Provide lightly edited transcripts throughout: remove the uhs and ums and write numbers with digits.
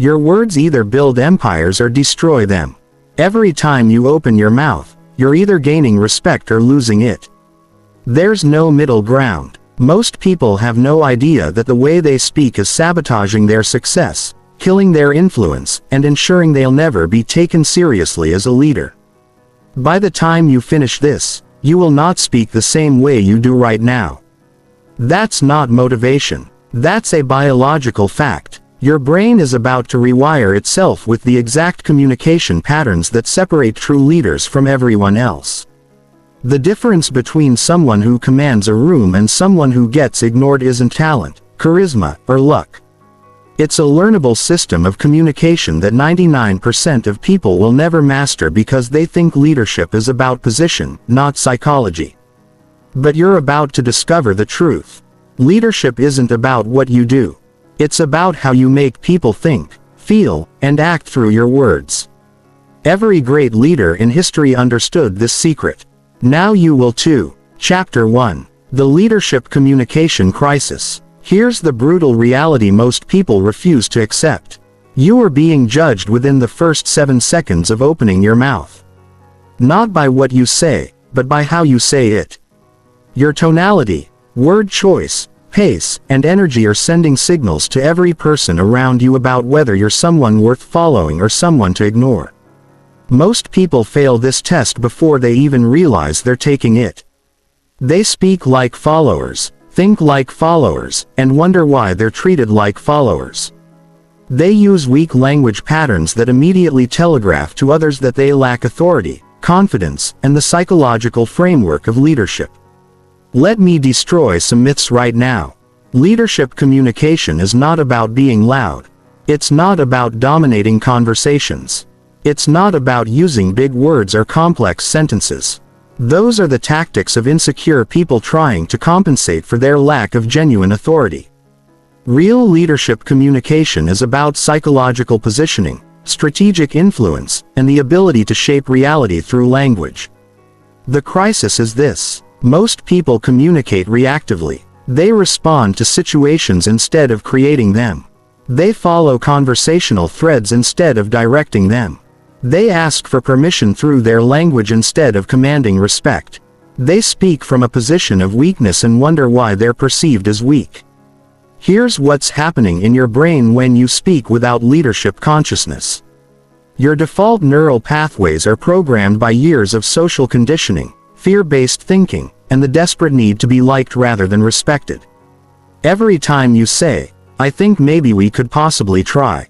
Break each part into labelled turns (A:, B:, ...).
A: Your words either build empires or destroy them. Every time you open your mouth, you're either gaining respect or losing it. There's no middle ground. Most people have no idea that the way they speak is sabotaging their success, killing their influence, and ensuring they'll never be taken seriously as a leader. By the time you finish this, you will not speak the same way you do right now. That's not motivation. That's a biological fact. Your brain is about to rewire itself with the exact communication patterns that separate true leaders from everyone else. The difference between someone who commands a room and someone who gets ignored isn't talent, charisma, or luck. It's a learnable system of communication that 99% of people will never master because they think leadership is about position, not psychology. But you're about to discover the truth. Leadership isn't about what you do. It's about how you make people think, feel, and act through your words. Every great leader in history understood this secret. Now you will too. Chapter 1. The Leadership Communication Crisis. Here's the brutal reality most people refuse to accept. You are being judged within the first 7 seconds of opening your mouth. Not by what you say, but by how you say it. Your tonality, word choice, pace, and energy are sending signals to every person around you about whether you're someone worth following or someone to ignore. Most people fail this test before they even realize they're taking it. They speak like followers, think like followers, and wonder why they're treated like followers. They use weak language patterns that immediately telegraph to others that they lack authority, confidence, and the psychological framework of leadership. Let me destroy some myths right now. Leadership communication is not about being loud. It's not about dominating conversations. It's not about using big words or complex sentences. Those are the tactics of insecure people trying to compensate for their lack of genuine authority. Real leadership communication is about psychological positioning, strategic influence, and the ability to shape reality through language. The crisis is this: most people communicate reactively. They respond to situations instead of creating them. They follow conversational threads instead of directing them. They ask for permission through their language instead of commanding respect. They speak from a position of weakness and wonder why they're perceived as weak. Here's what's happening in your brain when you speak without leadership consciousness. Your default neural pathways are programmed by years of social conditioning, fear-based thinking, and the desperate need to be liked rather than respected. Every time you say, "I think maybe we could possibly try,"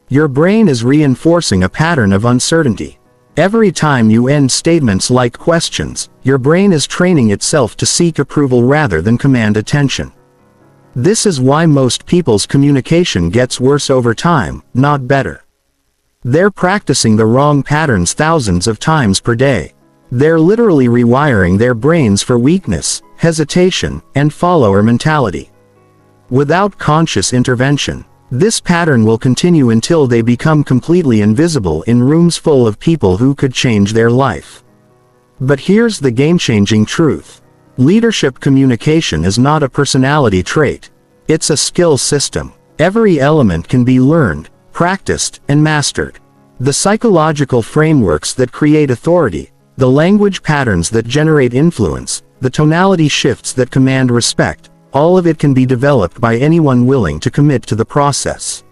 A: your brain is reinforcing a pattern of uncertainty. Every time you end statements like questions, your brain is training itself to seek approval rather than command attention. This is why most people's communication gets worse over time, not better. They're practicing the wrong patterns thousands of times per day. They're literally rewiring their brains for weakness, hesitation, and follower mentality. Without conscious intervention, this pattern will continue until they become completely invisible in rooms full of people who could change their life. But here's the game-changing truth. Leadership communication is not a personality trait. It's a skill system. Every element can be learned, practiced, and mastered. The psychological frameworks that create authority, the language patterns that generate influence, the tonality shifts that command respect, all of it can be developed by anyone willing to commit to the process.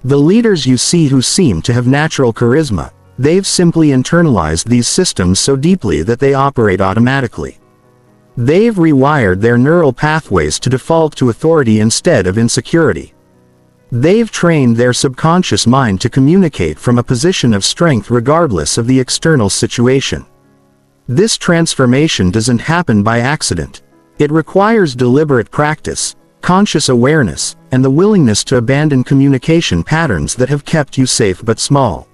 A: The leaders you see who seem to have natural charisma, they've simply internalized these systems so deeply that they operate automatically. They've rewired their neural pathways to default to authority instead of insecurity. They've trained their subconscious mind to communicate from a position of strength regardless of the external situation. This transformation doesn't happen by accident. It requires deliberate practice, conscious awareness, and the willingness to abandon communication patterns that have kept you safe but small.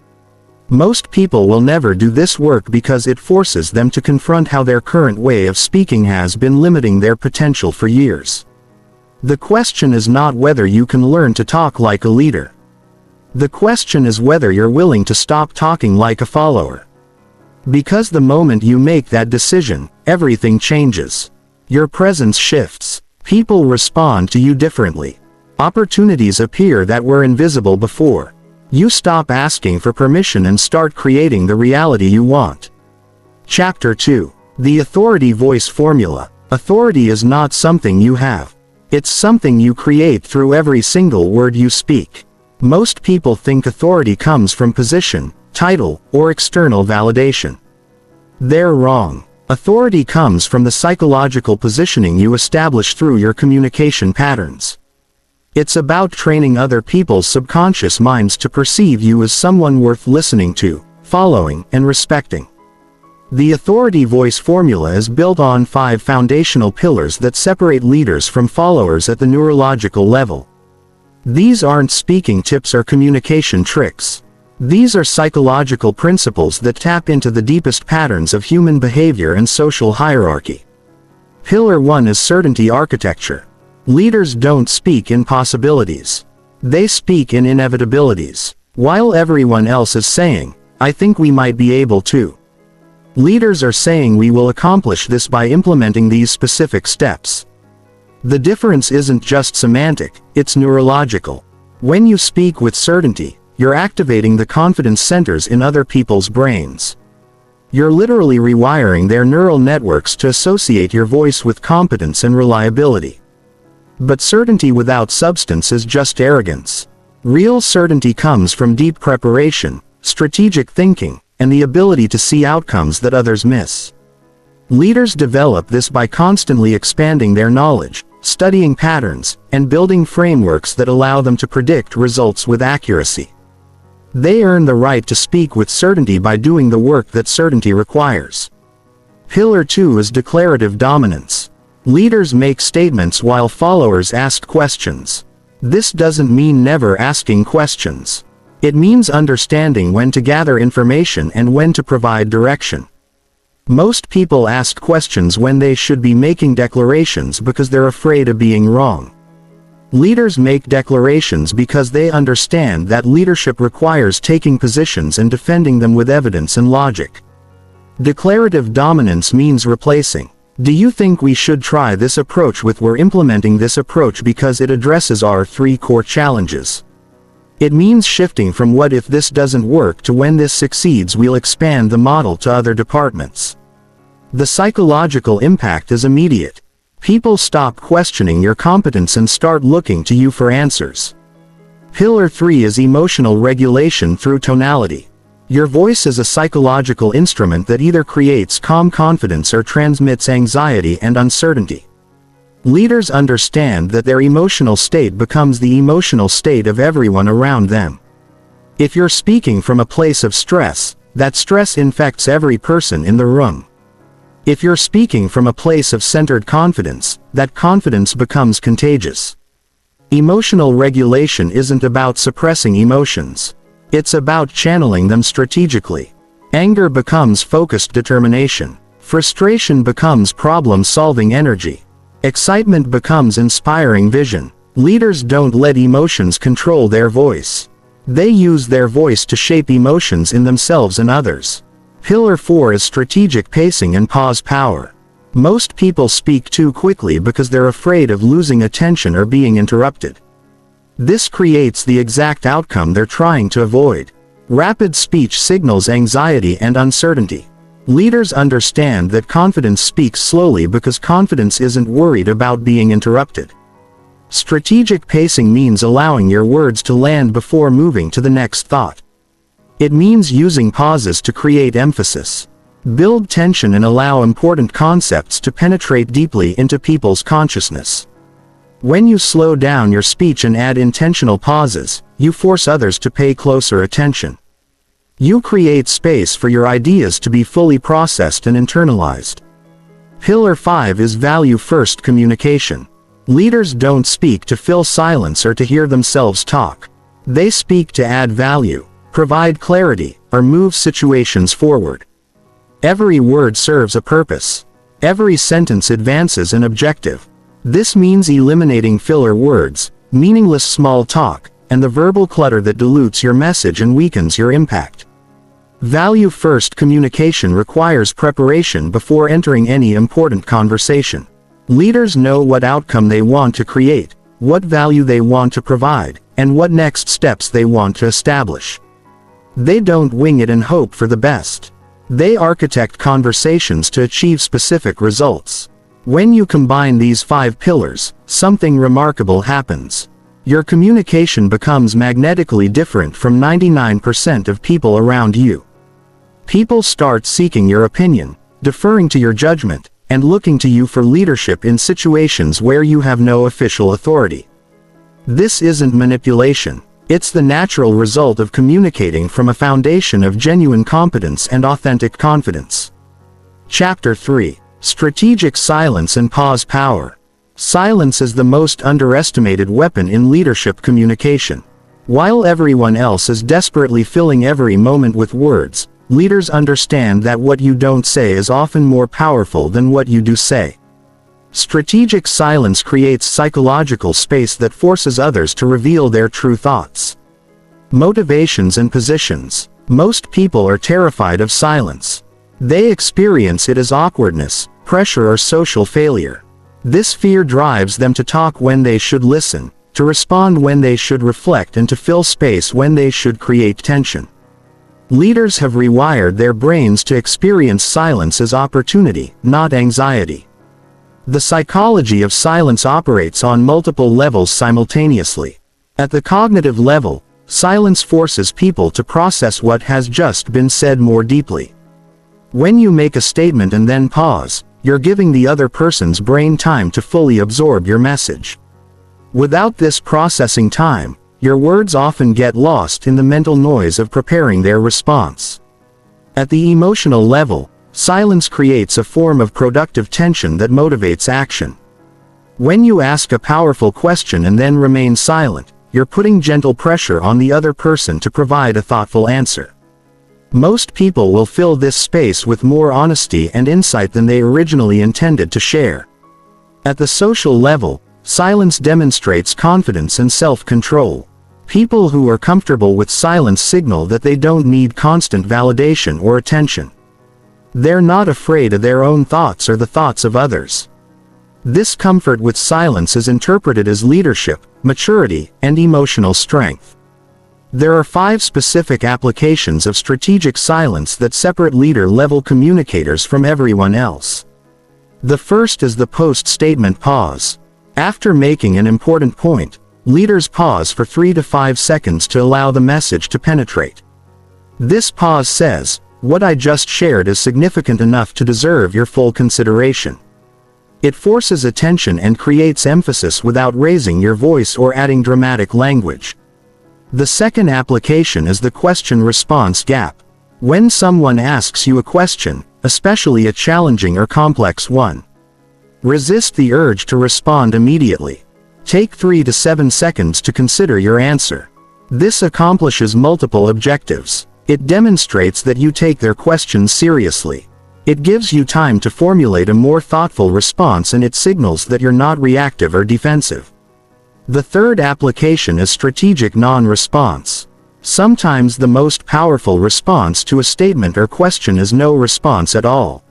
A: Most people will never do this work because it forces them to confront how their current way of speaking has been limiting their potential for years. The question is not whether you can learn to talk like a leader. The question is whether you're willing to stop talking like a follower. Because the moment you make that decision, everything changes. Your presence shifts. People respond to you differently. Opportunities appear that were invisible before. You stop asking for permission and start creating the reality you want. Chapter 2. The Authority Voice Formula. Authority is not something you have. It's something you create through every single word you speak. Most people think authority comes from position, title, or external validation. They're wrong. Authority comes from the psychological positioning you establish through your communication patterns. It's about training other people's subconscious minds to perceive you as someone worth listening to, following, and respecting. The Authority Voice Formula is built on 5 foundational pillars that separate leaders from followers at the neurological level. These aren't speaking tips or communication tricks. These are psychological principles that tap into the deepest patterns of human behavior and social hierarchy. Pillar 1 is certainty architecture. Leaders don't speak in possibilities. They speak in inevitabilities. While everyone else is saying, "I think we might be able to," leaders are saying, "We will accomplish this by implementing these specific steps." The difference isn't just semantic, it's neurological. When you speak with certainty, you're activating the confidence centers in other people's brains. You're literally rewiring their neural networks to associate your voice with competence and reliability. But certainty without substance is just arrogance. Real certainty comes from deep preparation, strategic thinking, and the ability to see outcomes that others miss. Leaders develop this by constantly expanding their knowledge, studying patterns, and building frameworks that allow them to predict results with accuracy. They earn the right to speak with certainty by doing the work that certainty requires. Pillar 2 is declarative dominance. Leaders make statements while followers ask questions. This doesn't mean never asking questions. It means understanding when to gather information and when to provide direction. Most people ask questions when they should be making declarations because they're afraid of being wrong. Leaders make declarations because they understand that leadership requires taking positions and defending them with evidence and logic. Declarative dominance means replacing "Do you think we should try this approach?" with "We're implementing this approach because it addresses our 3 core challenges." It means shifting from "What if this doesn't work?" to "When this succeeds, we'll expand the model to other departments." The psychological impact is immediate. People stop questioning your competence and start looking to you for answers. Pillar 3 is emotional regulation through tonality. Your voice is a psychological instrument that either creates calm confidence or transmits anxiety and uncertainty. Leaders understand that their emotional state becomes the emotional state of everyone around them. If you're speaking from a place of stress, that stress infects every person in the room. If you're speaking from a place of centered confidence, that confidence becomes contagious. Emotional regulation isn't about suppressing emotions. It's about channeling them strategically. Anger becomes focused determination. Frustration becomes problem-solving energy. Excitement becomes inspiring vision. Leaders don't let emotions control their voice. They use their voice to shape emotions in themselves and others. Pillar 4 is strategic pacing and pause power. Most people speak too quickly because they're afraid of losing attention or being interrupted. This creates the exact outcome they're trying to avoid. Rapid speech signals anxiety and uncertainty. Leaders understand that confidence speaks slowly because confidence isn't worried about being interrupted. Strategic pacing means allowing your words to land before moving to the next thought. It means using pauses to create emphasis, build tension, and allow important concepts to penetrate deeply into people's consciousness. When you slow down your speech and add intentional pauses, you force others to pay closer attention. You create space for your ideas to be fully processed and internalized. Pillar 5 is value-first communication. Leaders don't speak to fill silence or to hear themselves talk. They speak to add value, provide clarity, or move situations forward. Every word serves a purpose. Every sentence advances an objective. This means eliminating filler words, meaningless small talk, and the verbal clutter that dilutes your message and weakens your impact. Value-first communication requires preparation before entering any important conversation. Leaders know what outcome they want to create. what value they want to provide, and what next steps they want to establish. They don't wing it and hope for the best. They architect conversations to achieve specific results. When you combine these 5 pillars, something remarkable happens. Your communication becomes magnetically different from 99% of people around you. People start seeking your opinion, deferring to your judgment, and looking to you for leadership in situations where you have no official authority. This isn't manipulation. It's the natural result of communicating from a foundation of genuine competence and authentic confidence. Chapter 3. Strategic Silence and Pause Power. Silence is the most underestimated weapon in leadership communication. While everyone else is desperately filling every moment with words, leaders understand that what you don't say is often more powerful than what you do say. Strategic silence creates psychological space that forces others to reveal their true thoughts. Motivations and positions. Most people are terrified of silence. They experience it as awkwardness, pressure, or social failure. This fear drives them to talk when they should listen, to respond when they should reflect, and to fill space when they should create tension. Leaders have rewired their brains to experience silence as opportunity, not anxiety. The psychology of silence operates on multiple levels simultaneously. At the cognitive level, silence forces people to process what has just been said more deeply. When you make a statement and then pause, you're giving the other person's brain time to fully absorb your message. Without this processing time, your words often get lost in the mental noise of preparing their response. At the emotional level, silence creates a form of productive tension that motivates action. When you ask a powerful question and then remain silent, you're putting gentle pressure on the other person to provide a thoughtful answer. Most people will fill this space with more honesty and insight than they originally intended to share. At the social level, silence demonstrates confidence and self-control. People who are comfortable with silence signal that they don't need constant validation or attention. They're not afraid of their own thoughts or the thoughts of others. This comfort with silence is interpreted as leadership, maturity, and emotional strength. There are 5 specific applications of strategic silence that separate leader-level communicators from everyone else. The first is the post-statement pause. After making an important point, leaders pause for 3 to 5 seconds to allow the message to penetrate. This pause says, "What I just shared is significant enough to deserve your full consideration." It forces attention and creates emphasis without raising your voice or adding dramatic language. The second application is the question-response gap. When someone asks you a question, especially a challenging or complex one, resist the urge to respond immediately. Take 3 to 7 seconds to consider your answer. This accomplishes multiple objectives. It demonstrates that you take their questions seriously. It gives you time to formulate a more thoughtful response, and it signals that you're not reactive or defensive. The third application is strategic non-response. Sometimes the most powerful response to a statement or question is no response at all.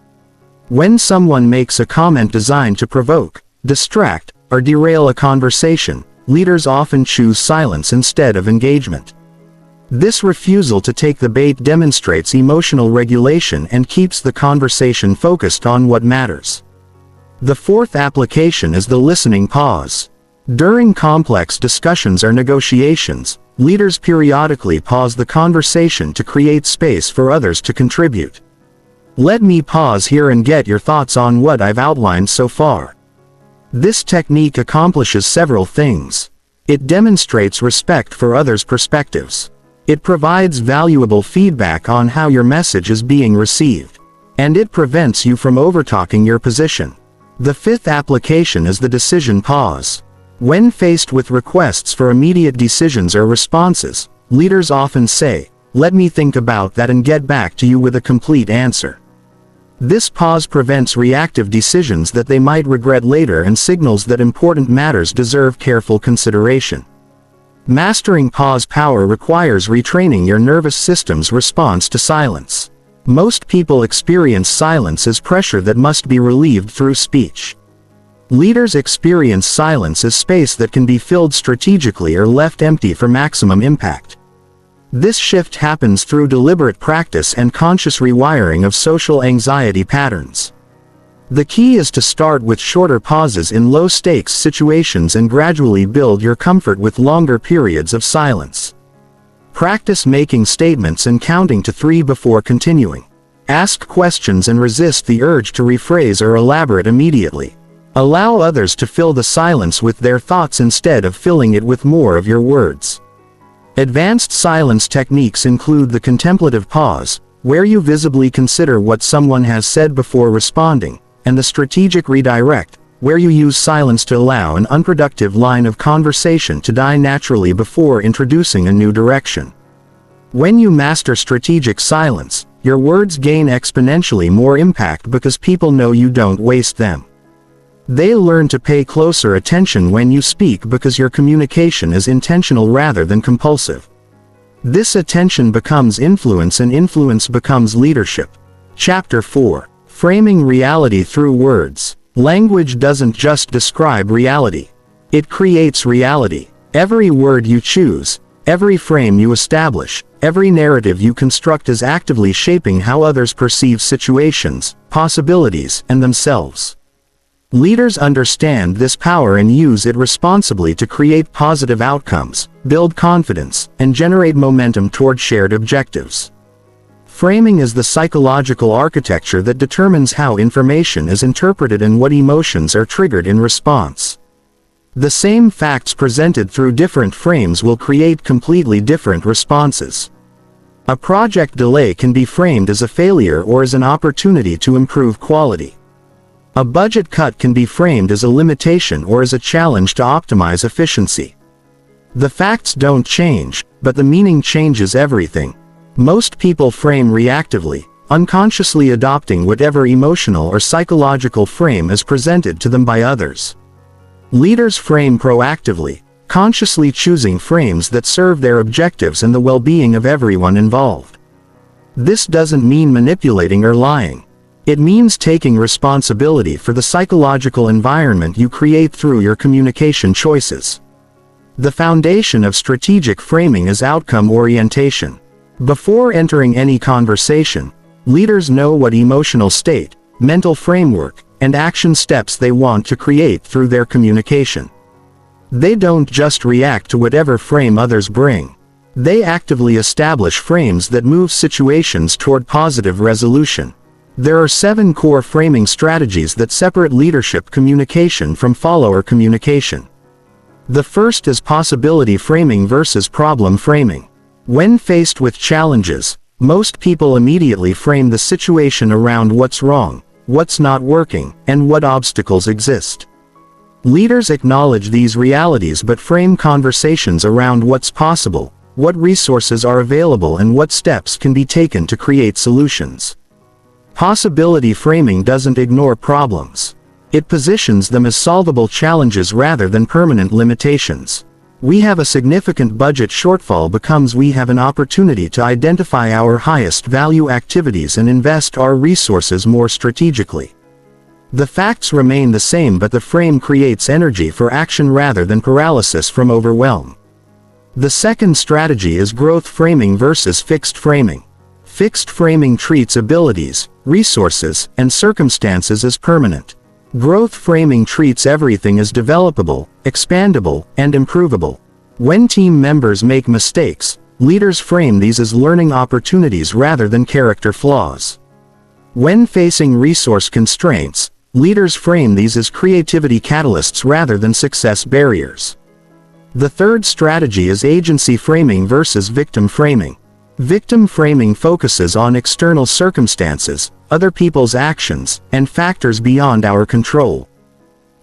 A: When someone makes a comment designed to provoke, distract, or derail a conversation, leaders often choose silence instead of engagement. This refusal to take the bait demonstrates emotional regulation and keeps the conversation focused on what matters. The fourth application is the listening pause. During complex discussions or negotiations, leaders periodically pause the conversation to create space for others to contribute. Let me pause here and get your thoughts on what I've outlined so far. This technique accomplishes several things. It demonstrates respect for others' perspectives. It provides valuable feedback on how your message is being received. And it prevents you from overtalking your position. The fifth application is the decision pause. When faced with requests for immediate decisions or responses, leaders often say, "Let me think about that and get back to you with a complete answer." This pause prevents reactive decisions that they might regret later and signals that important matters deserve careful consideration. Mastering pause power requires retraining your nervous system's response to silence. Most people experience silence as pressure that must be relieved through speech. Leaders experience silence as space that can be filled strategically or left empty for maximum impact. This shift happens through deliberate practice and conscious rewiring of social anxiety patterns. The key is to start with shorter pauses in low-stakes situations and gradually build your comfort with longer periods of silence. Practice making statements and counting to 3 before continuing. Ask questions and resist the urge to rephrase or elaborate immediately. Allow others to fill the silence with their thoughts instead of filling it with more of your words. Advanced silence techniques include the contemplative pause, where you visibly consider what someone has said before responding, and the strategic redirect, where you use silence to allow an unproductive line of conversation to die naturally before introducing a new direction. When you master strategic silence, your words gain exponentially more impact because people know you don't waste them. They learn to pay closer attention when you speak because your communication is intentional rather than compulsive. This attention becomes influence and influence becomes leadership. Chapter 4. Framing reality through words. Language doesn't just describe reality. It creates reality. Every word you choose, every frame you establish, every narrative you construct is actively shaping how others perceive situations, possibilities, and themselves. Leaders understand this power and use it responsibly to create positive outcomes, build confidence, and generate momentum toward shared objectives. Framing is the psychological architecture that determines how information is interpreted and what emotions are triggered in response. The same facts presented through different frames will create completely different responses. A project delay can be framed as a failure or as an opportunity to improve quality. A budget cut can be framed as a limitation or as a challenge to optimize efficiency. The facts don't change, but the meaning changes everything. Most people frame reactively, unconsciously adopting whatever emotional or psychological frame is presented to them by others. Leaders frame proactively, consciously choosing frames that serve their objectives and the well-being of everyone involved. This doesn't mean manipulating or lying. It means taking responsibility for the psychological environment you create through your communication choices. The foundation of strategic framing is outcome orientation. Before entering any conversation, leaders know what emotional state, mental framework, and action steps they want to create through their communication. They don't just react to whatever frame others bring. They actively establish frames that move situations toward positive resolution. There are 7 core framing strategies that separate leadership communication from follower communication. The first is possibility framing versus problem framing. When faced with challenges, most people immediately frame the situation around what's wrong, what's not working, and what obstacles exist. Leaders acknowledge these realities but frame conversations around what's possible, what resources are available, and what steps can be taken to create solutions. Possibility framing doesn't ignore problems. It positions them as solvable challenges rather than permanent limitations. We have a significant budget shortfall becomes we have an opportunity to identify our highest value activities and invest our resources more strategically. The facts remain the same but the frame creates energy for action rather than paralysis from overwhelm. The second strategy is growth framing versus fixed framing. Fixed framing treats abilities, resources, and circumstances as permanent. Growth framing treats everything as developable, expandable, and improvable. When team members make mistakes, leaders frame these as learning opportunities rather than character flaws. When facing resource constraints, leaders frame these as creativity catalysts rather than success barriers. The third strategy is agency framing versus victim framing. Victim framing focuses on external circumstances, other people's actions, and factors beyond our control.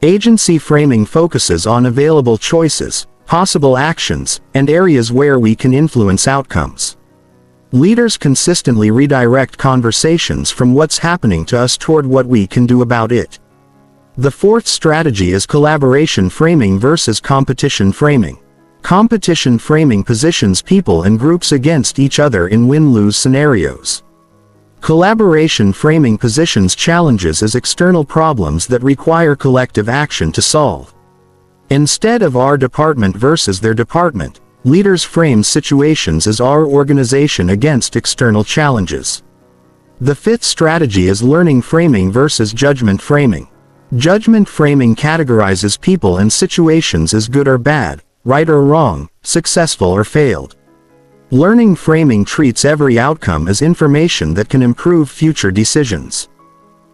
A: Agency framing focuses on available choices, possible actions, and areas where we can influence outcomes. Leaders consistently redirect conversations from what's happening to us toward what we can do about it. The fourth strategy is collaboration framing versus competition framing. Competition framing positions people and groups against each other in win-lose scenarios. Collaboration framing positions challenges as external problems that require collective action to solve. Instead of our department versus their department, leaders frame situations as our organization against external challenges. The fifth strategy is learning framing versus judgment framing. Judgment framing categorizes people and situations as good or bad, right or wrong, successful or failed. Learning framing treats every outcome as information that can improve future decisions.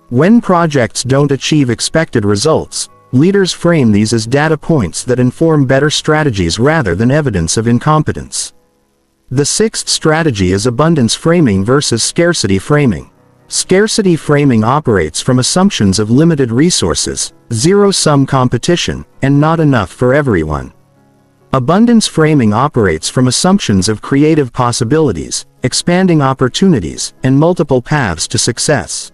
A: When projects don't achieve expected results, leaders frame these as data points that inform better strategies rather than evidence of incompetence. The sixth strategy is abundance framing versus scarcity framing. Scarcity framing operates from assumptions of limited resources, zero-sum competition, and not enough for everyone. Abundance framing operates from assumptions of creative possibilities, expanding opportunities, and multiple paths to success.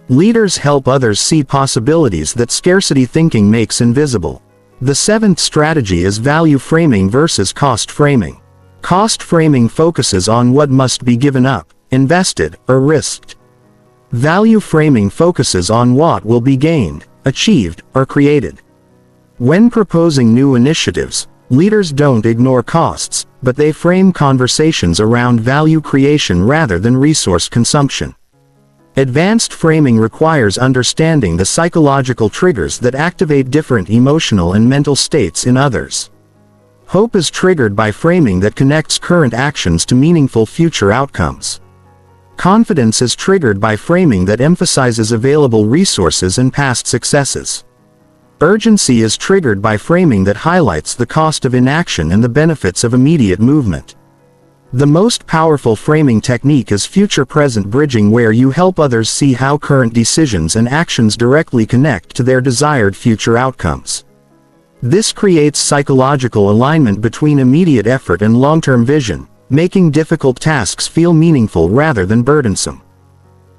A: Leaders help others see possibilities that scarcity thinking makes invisible. The seventh strategy is value framing versus cost framing. Cost framing focuses on what must be given up, invested, or risked. Value framing focuses on what will be gained, achieved, or created. When proposing new initiatives, leaders don't ignore costs, but they frame conversations around value creation rather than resource consumption. Advanced framing requires understanding the psychological triggers that activate different emotional and mental states in others. Hope is triggered by framing that connects current actions to meaningful future outcomes. Confidence is triggered by framing that emphasizes available resources and past successes. Urgency is triggered by framing that highlights the cost of inaction and the benefits of immediate movement. The most powerful framing technique is future-present bridging, where you help others see how current decisions and actions directly connect to their desired future outcomes. This creates psychological alignment between immediate effort and long-term vision, making difficult tasks feel meaningful rather than burdensome.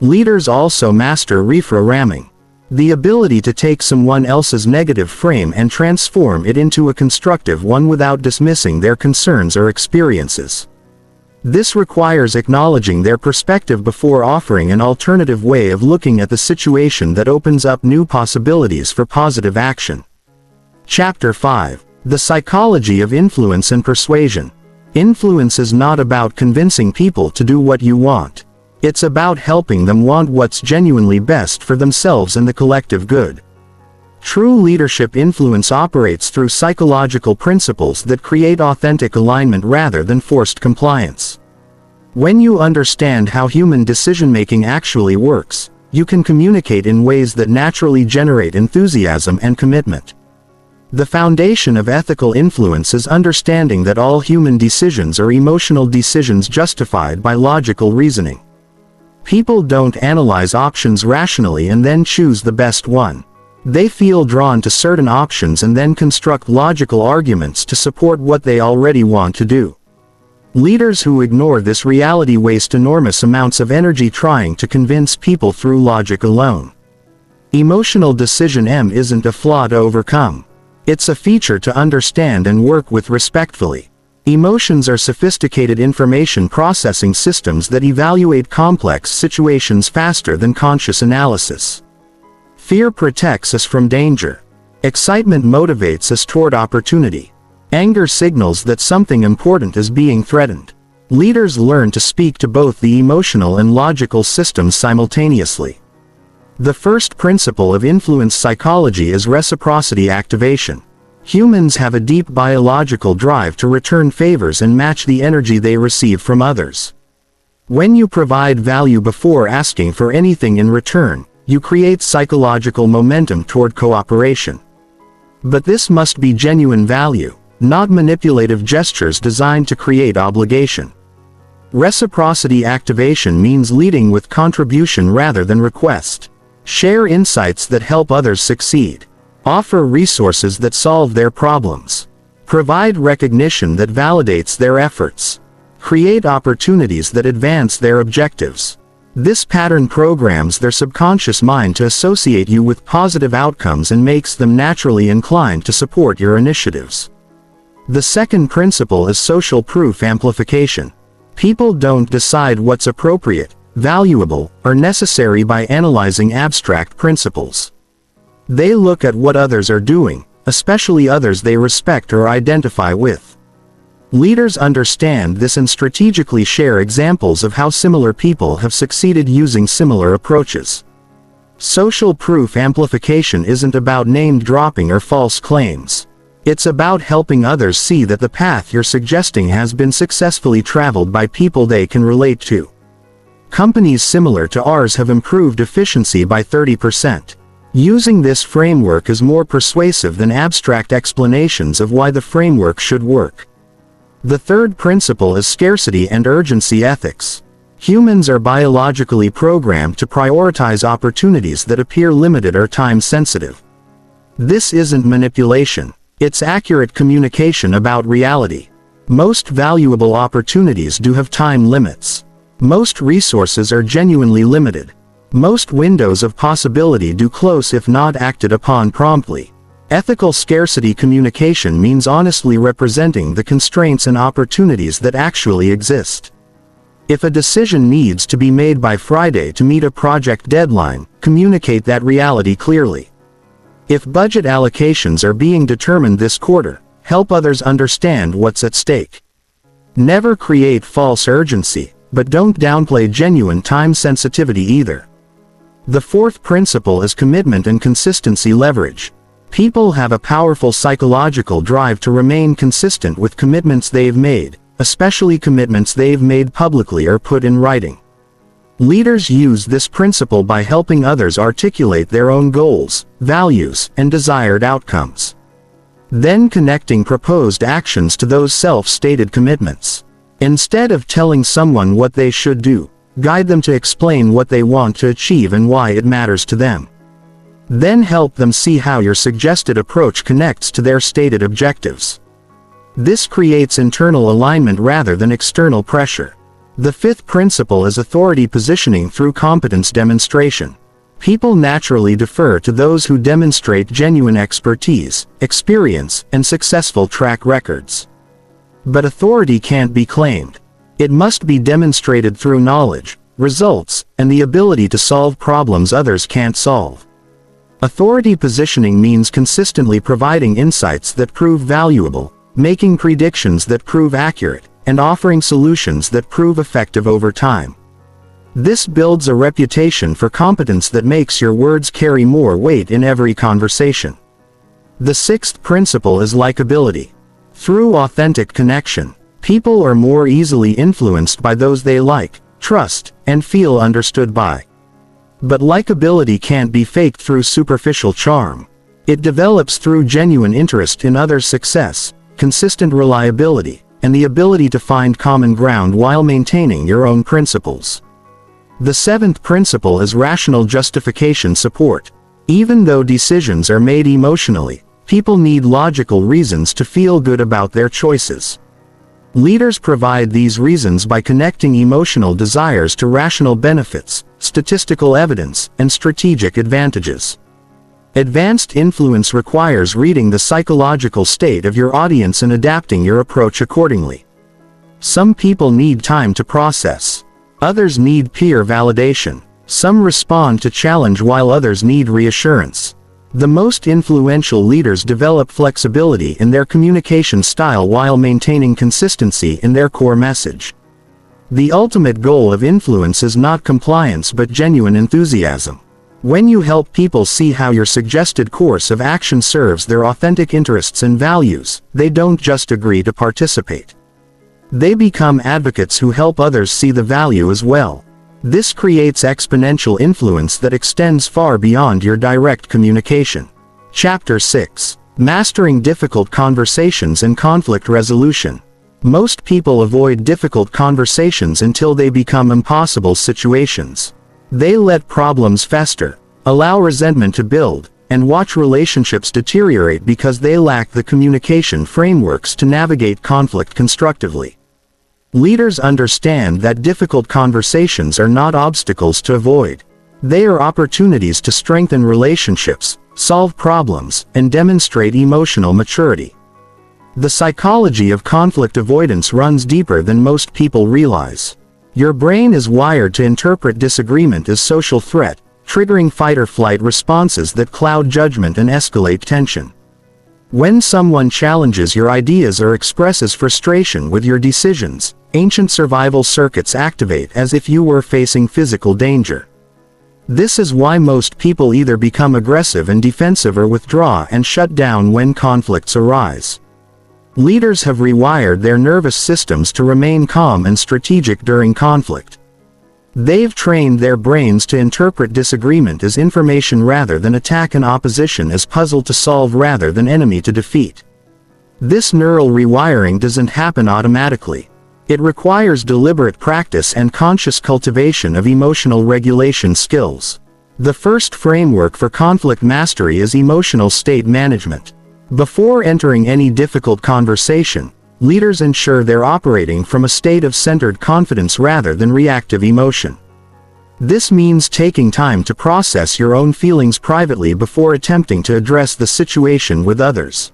A: Leaders also master reframming, the ability to take someone else's negative frame and transform it into a constructive one without dismissing their concerns or experiences. This requires acknowledging their perspective before offering an alternative way of looking at the situation that opens up new possibilities for positive action. Chapter 5. The Psychology of Influence and Persuasion. Influence is not about convincing people to do what you want. It's about helping them want what's genuinely best for themselves and the collective good. True leadership influence operates through psychological principles that create authentic alignment rather than forced compliance. When you understand how human decision-making actually works, you can communicate in ways that naturally generate enthusiasm and commitment. The foundation of ethical influence is understanding that all human decisions are emotional decisions justified by logical reasoning. People don't analyze options rationally and then choose the best one. They feel drawn to certain options and then construct logical arguments to support what they already want to do. Leaders who ignore this reality waste enormous amounts of energy trying to convince people through logic alone. Emotional decision isn't a flaw to overcome. It's a feature to understand and work with respectfully. Emotions are sophisticated information processing systems that evaluate complex situations faster than conscious analysis. Fear protects us from danger. Excitement motivates us toward opportunity. Anger signals that something important is being threatened. Leaders learn to speak to both the emotional and logical systems simultaneously. The first principle of influence psychology is reciprocity activation. Humans have a deep biological drive to return favors and match the energy they receive from others. When you provide value before asking for anything in return, you create psychological momentum toward cooperation. But this must be genuine value, not manipulative gestures designed to create obligation. Reciprocity activation means leading with contribution rather than request. Share insights that help others succeed. Offer resources that solve their problems. Provide recognition that validates their efforts. Create opportunities that advance their objectives. This pattern programs their subconscious mind to associate you with positive outcomes and makes them naturally inclined to support your initiatives. The second principle is social proof amplification. People don't decide what's appropriate, valuable, or necessary by analyzing abstract principles. They look at what others are doing, especially others they respect or identify with. Leaders understand this and strategically share examples of how similar people have succeeded using similar approaches. Social proof amplification isn't about name dropping or false claims. It's about helping others see that the path you're suggesting has been successfully traveled by people they can relate to. Companies similar to ours have improved efficiency by 30%. Using this framework is more persuasive than abstract explanations of why the framework should work. The third principle is scarcity and urgency ethics. Humans are biologically programmed to prioritize opportunities that appear limited or time-sensitive. This isn't manipulation. It's accurate communication about reality. Most valuable opportunities do have time limits. Most resources are genuinely limited. Most windows of possibility do close if not acted upon promptly. Ethical scarcity communication means honestly representing the constraints and opportunities that actually exist. If a decision needs to be made by Friday to meet a project deadline, communicate that reality clearly. If budget allocations are being determined this quarter, help others understand what's at stake. Never create false urgency, but don't downplay genuine time sensitivity either. The fourth principle is commitment and consistency leverage. People have a powerful psychological drive to remain consistent with commitments they've made, especially commitments they've made publicly or put in writing. Leaders use this principle by helping others articulate their own goals, values, and desired outcomes. Then connecting proposed actions to those self-stated commitments. Instead of telling someone what they should do, guide them to explain what they want to achieve and why it matters to them. Then help them see how your suggested approach connects to their stated objectives. This creates internal alignment rather than external pressure. The fifth principle is authority positioning through competence demonstration. People naturally defer to those who demonstrate genuine expertise, experience, and successful track records. But authority can't be claimed. It must be demonstrated through knowledge, results, and the ability to solve problems others can't solve. Authority positioning means consistently providing insights that prove valuable, making predictions that prove accurate, and offering solutions that prove effective over time. This builds a reputation for competence that makes your words carry more weight in every conversation. The sixth principle is likability. Through authentic connection, people are more easily influenced by those they like, trust, and feel understood by. But likability can't be faked through superficial charm. It develops through genuine interest in others' success, consistent reliability, and the ability to find common ground while maintaining your own principles. The seventh principle is rational justification support. Even though decisions are made emotionally, people need logical reasons to feel good about their choices. Leaders provide these reasons by connecting emotional desires to rational benefits, statistical evidence, and strategic advantages. Advanced influence requires reading the psychological state of your audience and adapting your approach accordingly. Some people need time to process. Others need peer validation. Some respond to challenge while others need reassurance. The most influential leaders develop flexibility in their communication style while maintaining consistency in their core message. The ultimate goal of influence is not compliance but genuine enthusiasm. When you help people see how your suggested course of action serves their authentic interests and values, they don't just agree to participate. They become advocates who help others see the value as well. This creates exponential influence that extends far beyond your direct communication. Chapter 6. Mastering difficult conversations and conflict resolution. Most people avoid difficult conversations until they become impossible situations. They let problems fester, allow resentment to build, and watch relationships deteriorate because they lack the communication frameworks to navigate conflict constructively. Leaders understand that difficult conversations are not obstacles to avoid. They are opportunities to strengthen relationships, solve problems, and demonstrate emotional maturity. The psychology of conflict avoidance runs deeper than most people realize. Your brain is wired to interpret disagreement as social threat, triggering fight-or-flight responses that cloud judgment and escalate tension. When someone challenges your ideas or expresses frustration with your decisions, ancient survival circuits activate as if you were facing physical danger. This is why most people either become aggressive and defensive or withdraw and shut down when conflicts arise. Leaders have rewired their nervous systems to remain calm and strategic during conflict. They've trained their brains to interpret disagreement as information rather than attack, and opposition as puzzle to solve rather than enemy to defeat. This neural rewiring doesn't happen automatically. It requires deliberate practice and conscious cultivation of emotional regulation skills. The first framework for conflict mastery is emotional state management. Before entering any difficult conversation, leaders ensure they're operating from a state of centered confidence rather than reactive emotion. This means taking time to process your own feelings privately before attempting to address the situation with others.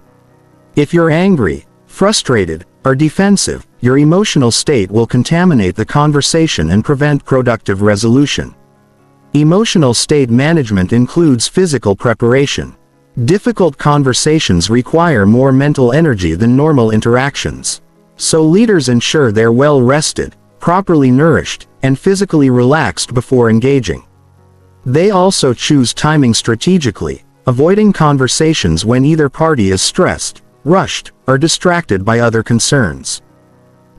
A: If you're angry, frustrated, or defensive, your emotional state will contaminate the conversation and prevent productive resolution. Emotional state management includes physical preparation. Difficult conversations require more mental energy than normal interactions. So leaders ensure they're well rested, properly nourished, and physically relaxed before engaging. They also choose timing strategically, avoiding conversations when either party is stressed, rushed, or distracted by other concerns.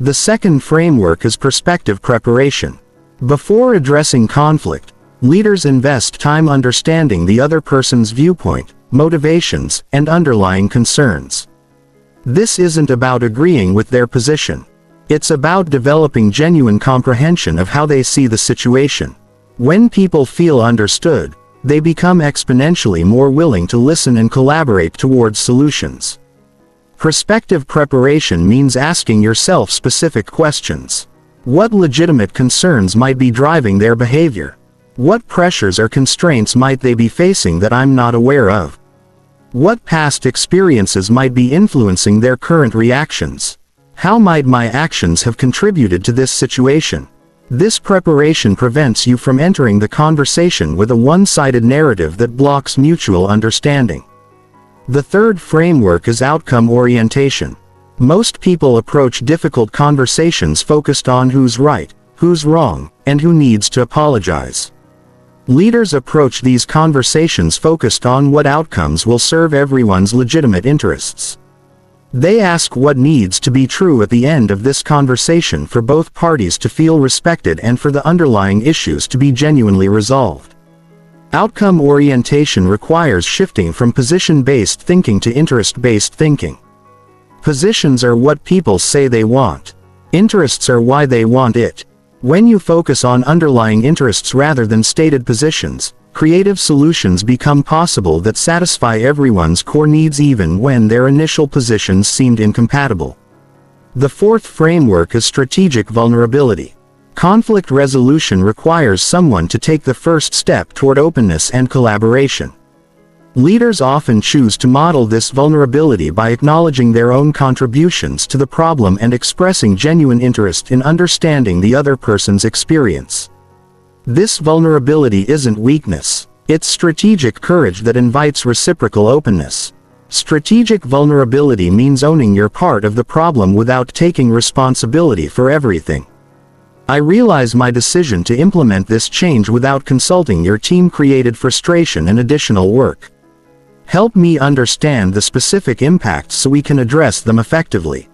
A: The second framework is perspective preparation. Before addressing conflict, leaders invest time understanding the other person's viewpoint, motivations, and underlying concerns. This isn't about agreeing with their position. It's about developing genuine comprehension of how they see the situation. When people feel understood, they become exponentially more willing to listen and collaborate towards solutions. Perspective preparation means asking yourself specific questions. What legitimate concerns might be driving their behavior? What pressures or constraints might they be facing that I'm not aware of? What past experiences might be influencing their current reactions? How might my actions have contributed to this situation? This preparation prevents you from entering the conversation with a one-sided narrative that blocks mutual understanding. The third framework is outcome orientation. Most people approach difficult conversations focused on who's right, who's wrong, and who needs to apologize. Leaders approach these conversations focused on what outcomes will serve everyone's legitimate interests. They ask what needs to be true at the end of this conversation for both parties to feel respected and for the underlying issues to be genuinely resolved. Outcome orientation requires shifting from position-based thinking to interest-based thinking. Positions are what people say they want. Interests are why they want it. When you focus on underlying interests rather than stated positions, creative solutions become possible that satisfy everyone's core needs even when their initial positions seemed incompatible. The fourth framework is strategic vulnerability. Conflict resolution requires someone to take the first step toward openness and collaboration. Leaders often choose to model this vulnerability by acknowledging their own contributions to the problem and expressing genuine interest in understanding the other person's experience. This vulnerability isn't weakness, it's strategic courage that invites reciprocal openness. Strategic vulnerability means owning your part of the problem without taking responsibility for everything. I realize my decision to implement this change without consulting your team created frustration and additional work. Help me understand the specific impacts so we can address them effectively.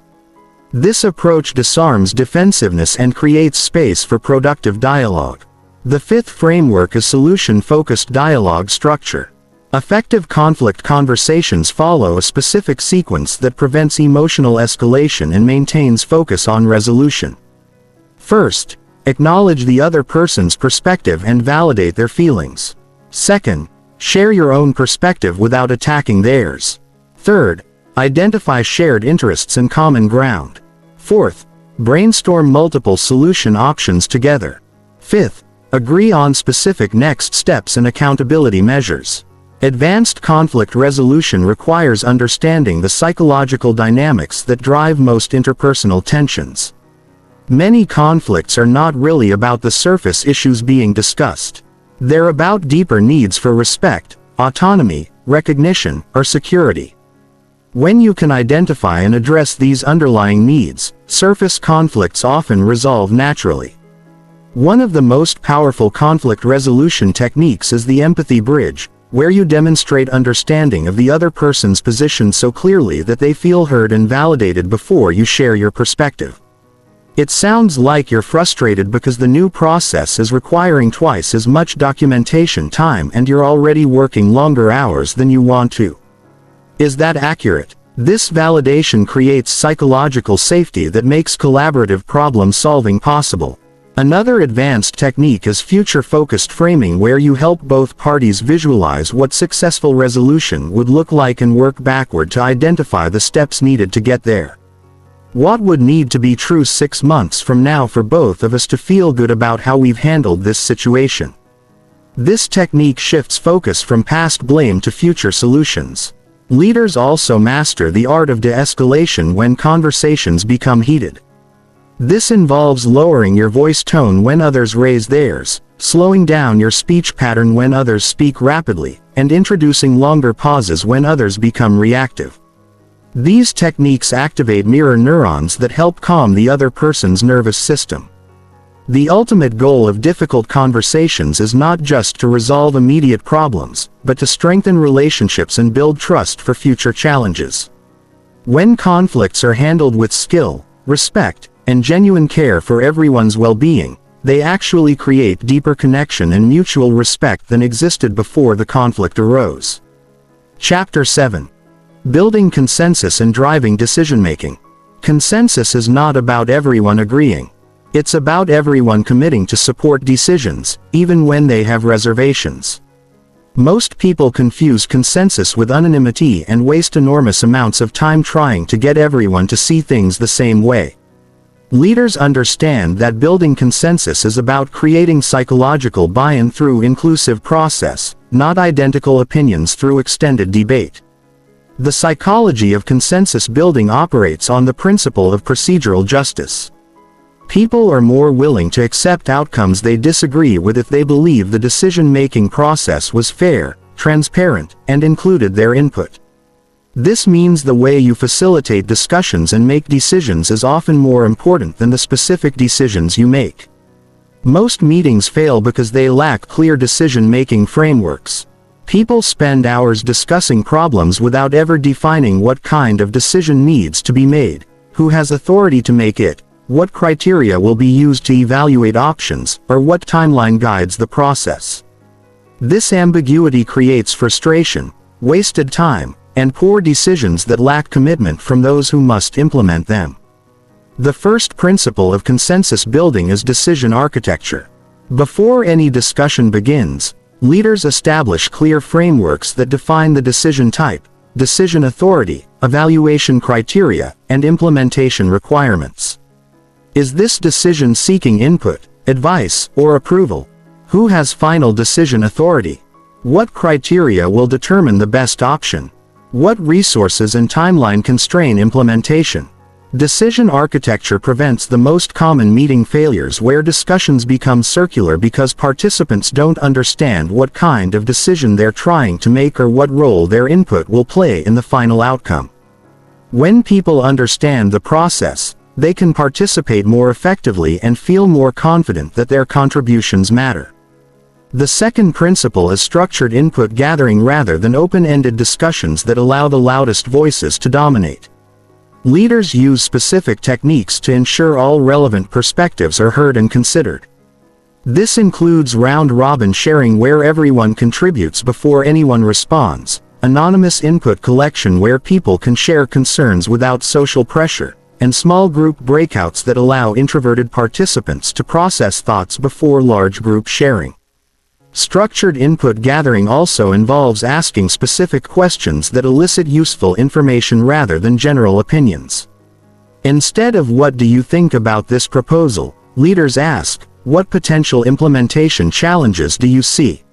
A: This approach disarms defensiveness and creates space for productive dialogue. The fifth framework is solution-focused dialogue structure. Effective conflict conversations follow a specific sequence that prevents emotional escalation and maintains focus on resolution. First, acknowledge the other person's perspective and validate their feelings. Second, share your own perspective without attacking theirs. Third, identify shared interests and common ground. Fourth, brainstorm multiple solution options together. Fifth, agree on specific next steps and accountability measures. Advanced conflict resolution requires understanding the psychological dynamics that drive most interpersonal tensions. Many conflicts are not really about the surface issues being discussed. They're about deeper needs for respect, autonomy, recognition, or security. When you can identify and address these underlying needs, surface conflicts often resolve naturally. One of the most powerful conflict resolution techniques is the empathy bridge, where you demonstrate understanding of the other person's position so clearly that they feel heard and validated before you share your perspective. It sounds like you're frustrated because the new process is requiring twice as much documentation time and you're already working longer hours than you want to. Is that accurate? This validation creates psychological safety that makes collaborative problem solving possible. Another advanced technique is future-focused framing, where you help both parties visualize what successful resolution would look like and work backward to identify the steps needed to get there. What would need to be true 6 months from now for both of us to feel good about how we've handled this situation? This technique shifts focus from past blame to future solutions. Leaders also master the art of de-escalation when conversations become heated. This involves lowering your voice tone when others raise theirs, slowing down your speech pattern when others speak rapidly, and introducing longer pauses when others become reactive. These techniques activate mirror neurons that help calm the other person's nervous system. The ultimate goal of difficult conversations is not just to resolve immediate problems, but to strengthen relationships and build trust for future challenges. When conflicts are handled with skill, respect, and genuine care for everyone's well-being, they actually create deeper connection and mutual respect than existed before the conflict arose. Chapter 7. Building consensus and driving decision-making. Consensus is not about everyone agreeing. It's about everyone committing to support decisions, even when they have reservations. Most people confuse consensus with unanimity and waste enormous amounts of time trying to get everyone to see things the same way. Leaders understand that building consensus is about creating psychological buy-in through inclusive process, not identical opinions through extended debate. The psychology of consensus building operates on the principle of procedural justice. People are more willing to accept outcomes they disagree with if they believe the decision-making process was fair, transparent, and included their input. This means the way you facilitate discussions and make decisions is often more important than the specific decisions you make. Most meetings fail because they lack clear decision-making frameworks. People spend hours discussing problems without ever defining what kind of decision needs to be made, who has authority to make it, what criteria will be used to evaluate options, or what timeline guides the process. This ambiguity creates frustration, wasted time, and poor decisions that lack commitment from those who must implement them. The first principle of consensus building is decision architecture. Before any discussion begins, leaders establish clear frameworks that define the decision type, decision authority, evaluation criteria, and implementation requirements. Is this decision seeking input, advice, or approval? Who has final decision authority? What criteria will determine the best option? What resources and timeline constrain implementation? Decision architecture prevents the most common meeting failures, where discussions become circular because participants don't understand what kind of decision they're trying to make or what role their input will play in the final outcome. When people understand the process, they can participate more effectively and feel more confident that their contributions matter. The second principle is structured input gathering rather than open-ended discussions that allow the loudest voices to dominate. Leaders use specific techniques to ensure all relevant perspectives are heard and considered. This includes round-robin sharing, where everyone contributes before anyone responds, anonymous input collection where people can share concerns without social pressure, and small group breakouts that allow introverted participants to process thoughts before large group sharing. Structured input gathering also involves asking specific questions that elicit useful information rather than general opinions. Instead of "What do you think about this proposal?" leaders ask, "What potential implementation challenges do you see?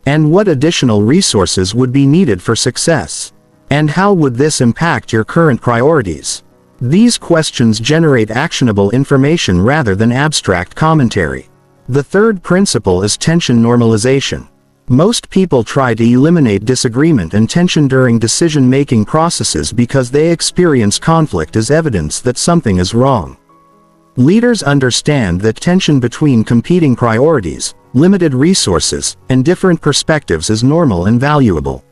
A: And what additional resources would be needed for success? And how would this impact your current priorities?" These questions generate actionable information rather than abstract commentary. The third principle is tension normalization. Most people try to eliminate disagreement and tension during decision-making processes because they experience conflict as evidence that something is wrong. Leaders understand that tension between competing priorities, limited resources, and different perspectives is normal and valuable.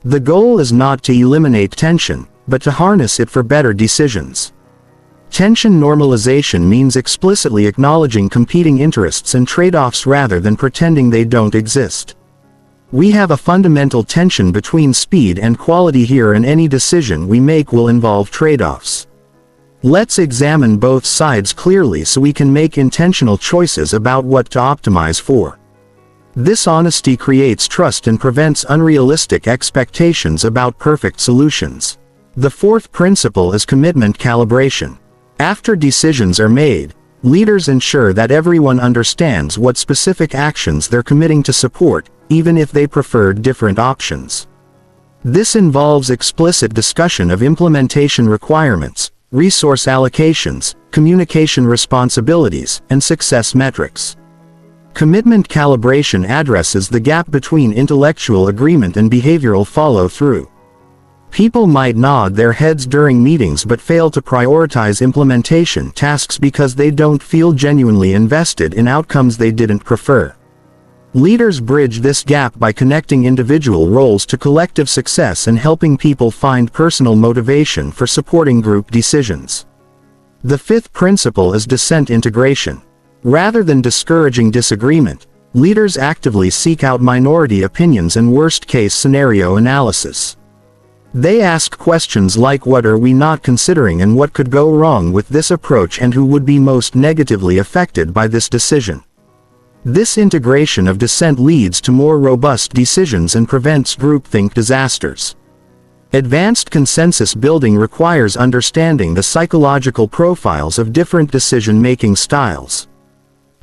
A: The goal is not to eliminate tension, but to harness it for better decisions. Tension normalization means explicitly acknowledging competing interests and trade-offs rather than pretending they don't exist. We have a fundamental tension between speed and quality here, and any decision we make will involve trade-offs. Let's examine both sides clearly so we can make intentional choices about what to optimize for. This honesty creates trust and prevents unrealistic expectations about perfect solutions. The fourth principle is commitment calibration. After decisions are made, leaders ensure that everyone understands what specific actions they're committing to support, even if they preferred different options. This involves explicit discussion of implementation requirements, resource allocations, communication responsibilities, and success metrics. Commitment calibration addresses the gap between intellectual agreement and behavioral follow-through. People might nod their heads during meetings but fail to prioritize implementation tasks because they don't feel genuinely invested in outcomes they didn't prefer. Leaders bridge this gap by connecting individual roles to collective success and helping people find personal motivation for supporting group decisions. The fifth principle is dissent integration. Rather than discouraging disagreement, leaders actively seek out minority opinions and worst-case scenario analysis. They ask questions like, what are we not considering and what could go wrong with this approach and who would be most negatively affected by this decision? This integration of dissent leads to more robust decisions and prevents groupthink disasters. Advanced consensus building requires understanding the psychological profiles of different decision-making styles.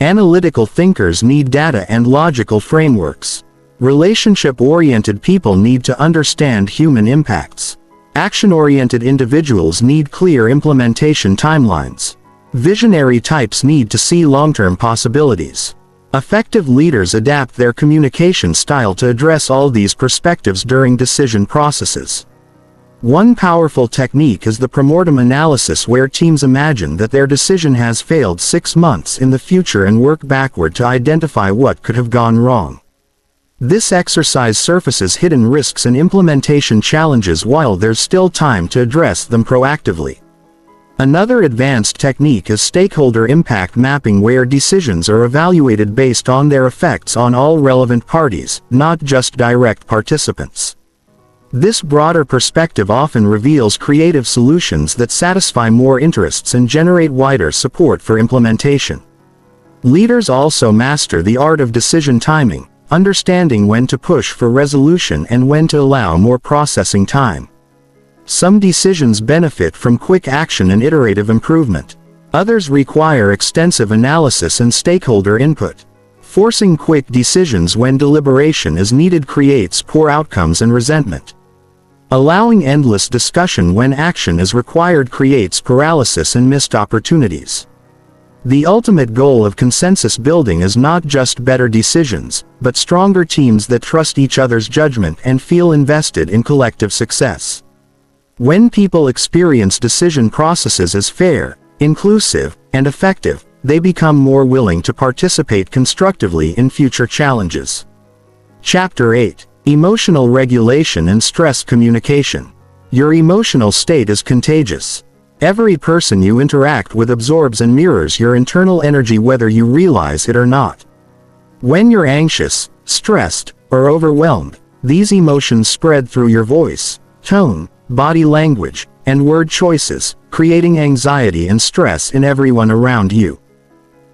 A: Analytical thinkers need data and logical frameworks. Relationship-oriented people need to understand human impacts. Action-oriented individuals need clear implementation timelines. Visionary types need to see long-term possibilities. Effective leaders adapt their communication style to address all these perspectives during decision processes. One powerful technique is the premortem analysis, where teams imagine that their decision has failed 6 months in the future and work backward to identify what could have gone wrong. This exercise surfaces hidden risks and implementation challenges while there's still time to address them proactively. Another advanced technique is stakeholder impact mapping, where decisions are evaluated based on their effects on all relevant parties, not just direct participants. This broader perspective often reveals creative solutions that satisfy more interests and generate wider support for implementation. Leaders also master the art of decision timing, understanding when to push for resolution and when to allow more processing time. Some decisions benefit from quick action and iterative improvement. Others require extensive analysis and stakeholder input. Forcing quick decisions when deliberation is needed creates poor outcomes and resentment. Allowing endless discussion when action is required creates paralysis and missed opportunities. The ultimate goal of consensus building is not just better decisions, but stronger teams that trust each other's judgment and feel invested in collective success. When people experience decision processes as fair, inclusive, and effective, they become more willing to participate constructively in future challenges. Chapter 8: Emotional Regulation and Stress Communication. Your emotional state is contagious. Every person you interact with absorbs and mirrors your internal energy, whether you realize it or not. When you're anxious, stressed, or overwhelmed, these emotions spread through your voice, tone, body language, and word choices, creating anxiety and stress in everyone around you.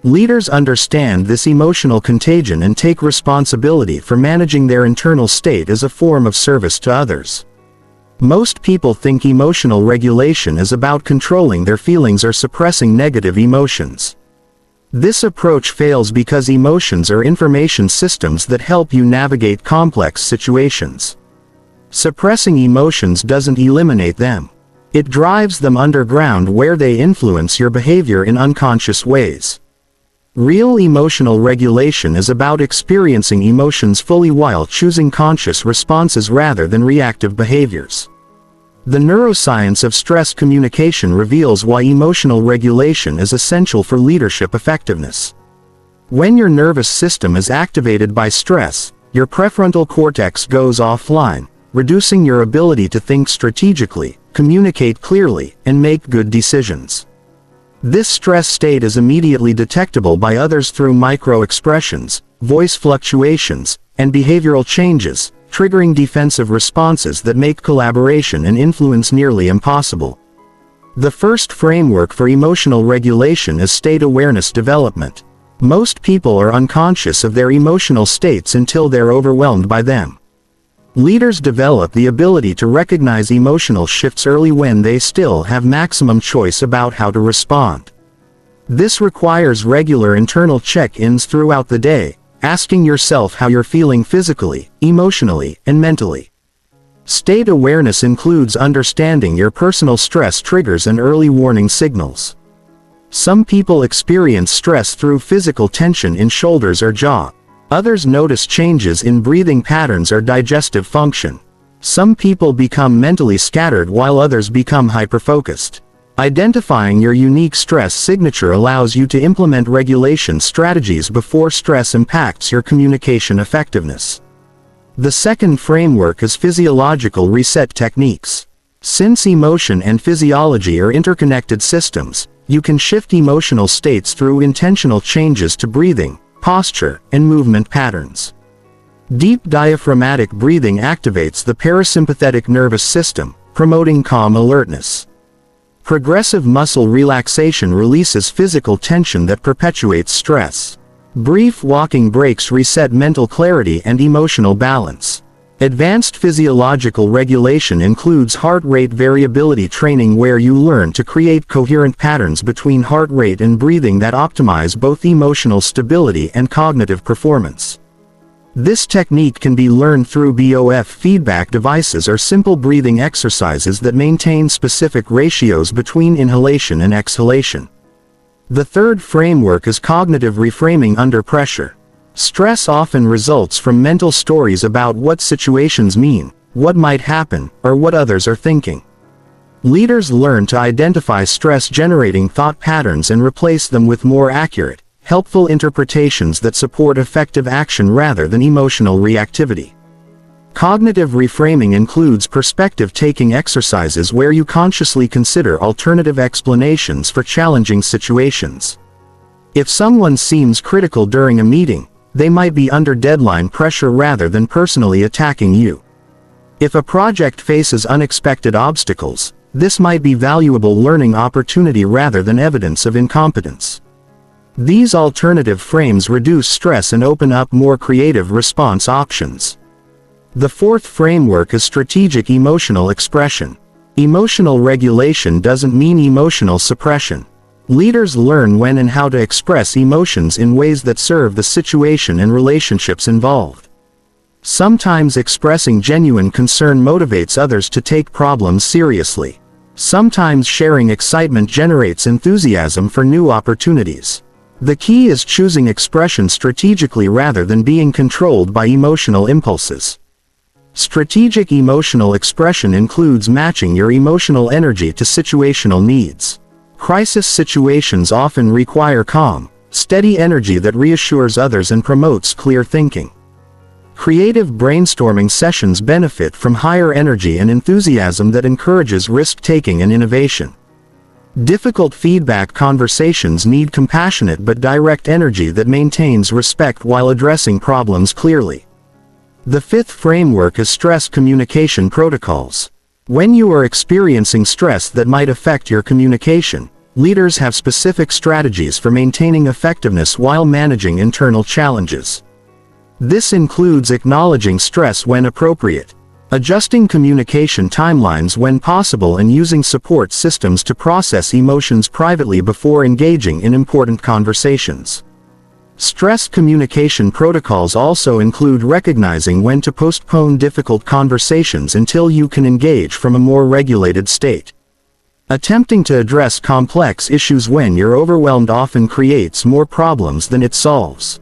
A: Leaders understand this emotional contagion and take responsibility for managing their internal state as a form of service to others. Most people think emotional regulation is about controlling their feelings or suppressing negative emotions. This approach fails because emotions are information systems that help you navigate complex situations. Suppressing emotions doesn't eliminate them. It drives them underground where they influence your behavior in unconscious ways. Real emotional regulation is about experiencing emotions fully while choosing conscious responses rather than reactive behaviors. The neuroscience of stress communication reveals why emotional regulation is essential for leadership effectiveness. When your nervous system is activated by stress, your prefrontal cortex goes offline, reducing your ability to think strategically, communicate clearly, and make good decisions. This stress state is immediately detectable by others through micro-expressions, voice fluctuations, and behavioral changes, triggering defensive responses that make collaboration and influence nearly impossible. The first framework for emotional regulation is state awareness development. Most people are unconscious of their emotional states until they're overwhelmed by them. Leaders develop the ability to recognize emotional shifts early when they still have maximum choice about how to respond. This requires regular internal check-ins throughout the day, asking yourself how you're feeling physically, emotionally, and mentally. State awareness includes understanding your personal stress triggers and early warning signals. Some people experience stress through physical tension in shoulders or jaw. Others notice changes in breathing patterns or digestive function. Some people become mentally scattered while others become hyperfocused. Identifying your unique stress signature allows you to implement regulation strategies before stress impacts your communication effectiveness. The second framework is physiological reset techniques. Since emotion and physiology are interconnected systems, you can shift emotional states through intentional changes to breathing, posture, and movement patterns. Deep diaphragmatic breathing activates the parasympathetic nervous system, promoting calm alertness. Progressive muscle relaxation releases physical tension that perpetuates stress. Brief walking breaks reset mental clarity and emotional balance. Advanced physiological regulation includes heart rate variability training where you learn to create coherent patterns between heart rate and breathing that optimize both emotional stability and cognitive performance. This technique can be learned through BOF feedback devices or simple breathing exercises that maintain specific ratios between inhalation and exhalation. The third framework is cognitive reframing under pressure. Stress often results from mental stories about what situations mean, what might happen, or what others are thinking. Leaders learn to identify stress-generating thought patterns and replace them with more accurate, helpful interpretations that support effective action rather than emotional reactivity. Cognitive reframing includes perspective-taking exercises where you consciously consider alternative explanations for challenging situations. If someone seems critical during a meeting, they might be under deadline pressure rather than personally attacking you. If a project faces unexpected obstacles, this might be valuable learning opportunity rather than evidence of incompetence. These alternative frames reduce stress and open up more creative response options. The fourth framework is strategic emotional expression. Emotional regulation doesn't mean emotional suppression. Leaders learn when and how to express emotions in ways that serve the situation and relationships involved. Sometimes expressing genuine concern motivates others to take problems seriously. Sometimes sharing excitement generates enthusiasm for new opportunities. The key is choosing expression strategically rather than being controlled by emotional impulses. Strategic emotional expression includes matching your emotional energy to situational needs. Crisis situations often require calm, steady energy that reassures others and promotes clear thinking. Creative brainstorming sessions benefit from higher energy and enthusiasm that encourages risk-taking and innovation. Difficult feedback conversations need compassionate but direct energy that maintains respect while addressing problems clearly. The fifth framework is stress communication protocols. When you are experiencing stress that might affect your communication, leaders have specific strategies for maintaining effectiveness while managing internal challenges. This includes acknowledging stress when appropriate, adjusting communication timelines when possible, and using support systems to process emotions privately before engaging in important conversations. Stress communication protocols also include recognizing when to postpone difficult conversations until you can engage from a more regulated state. Attempting to address complex issues when you're overwhelmed often creates more problems than it solves.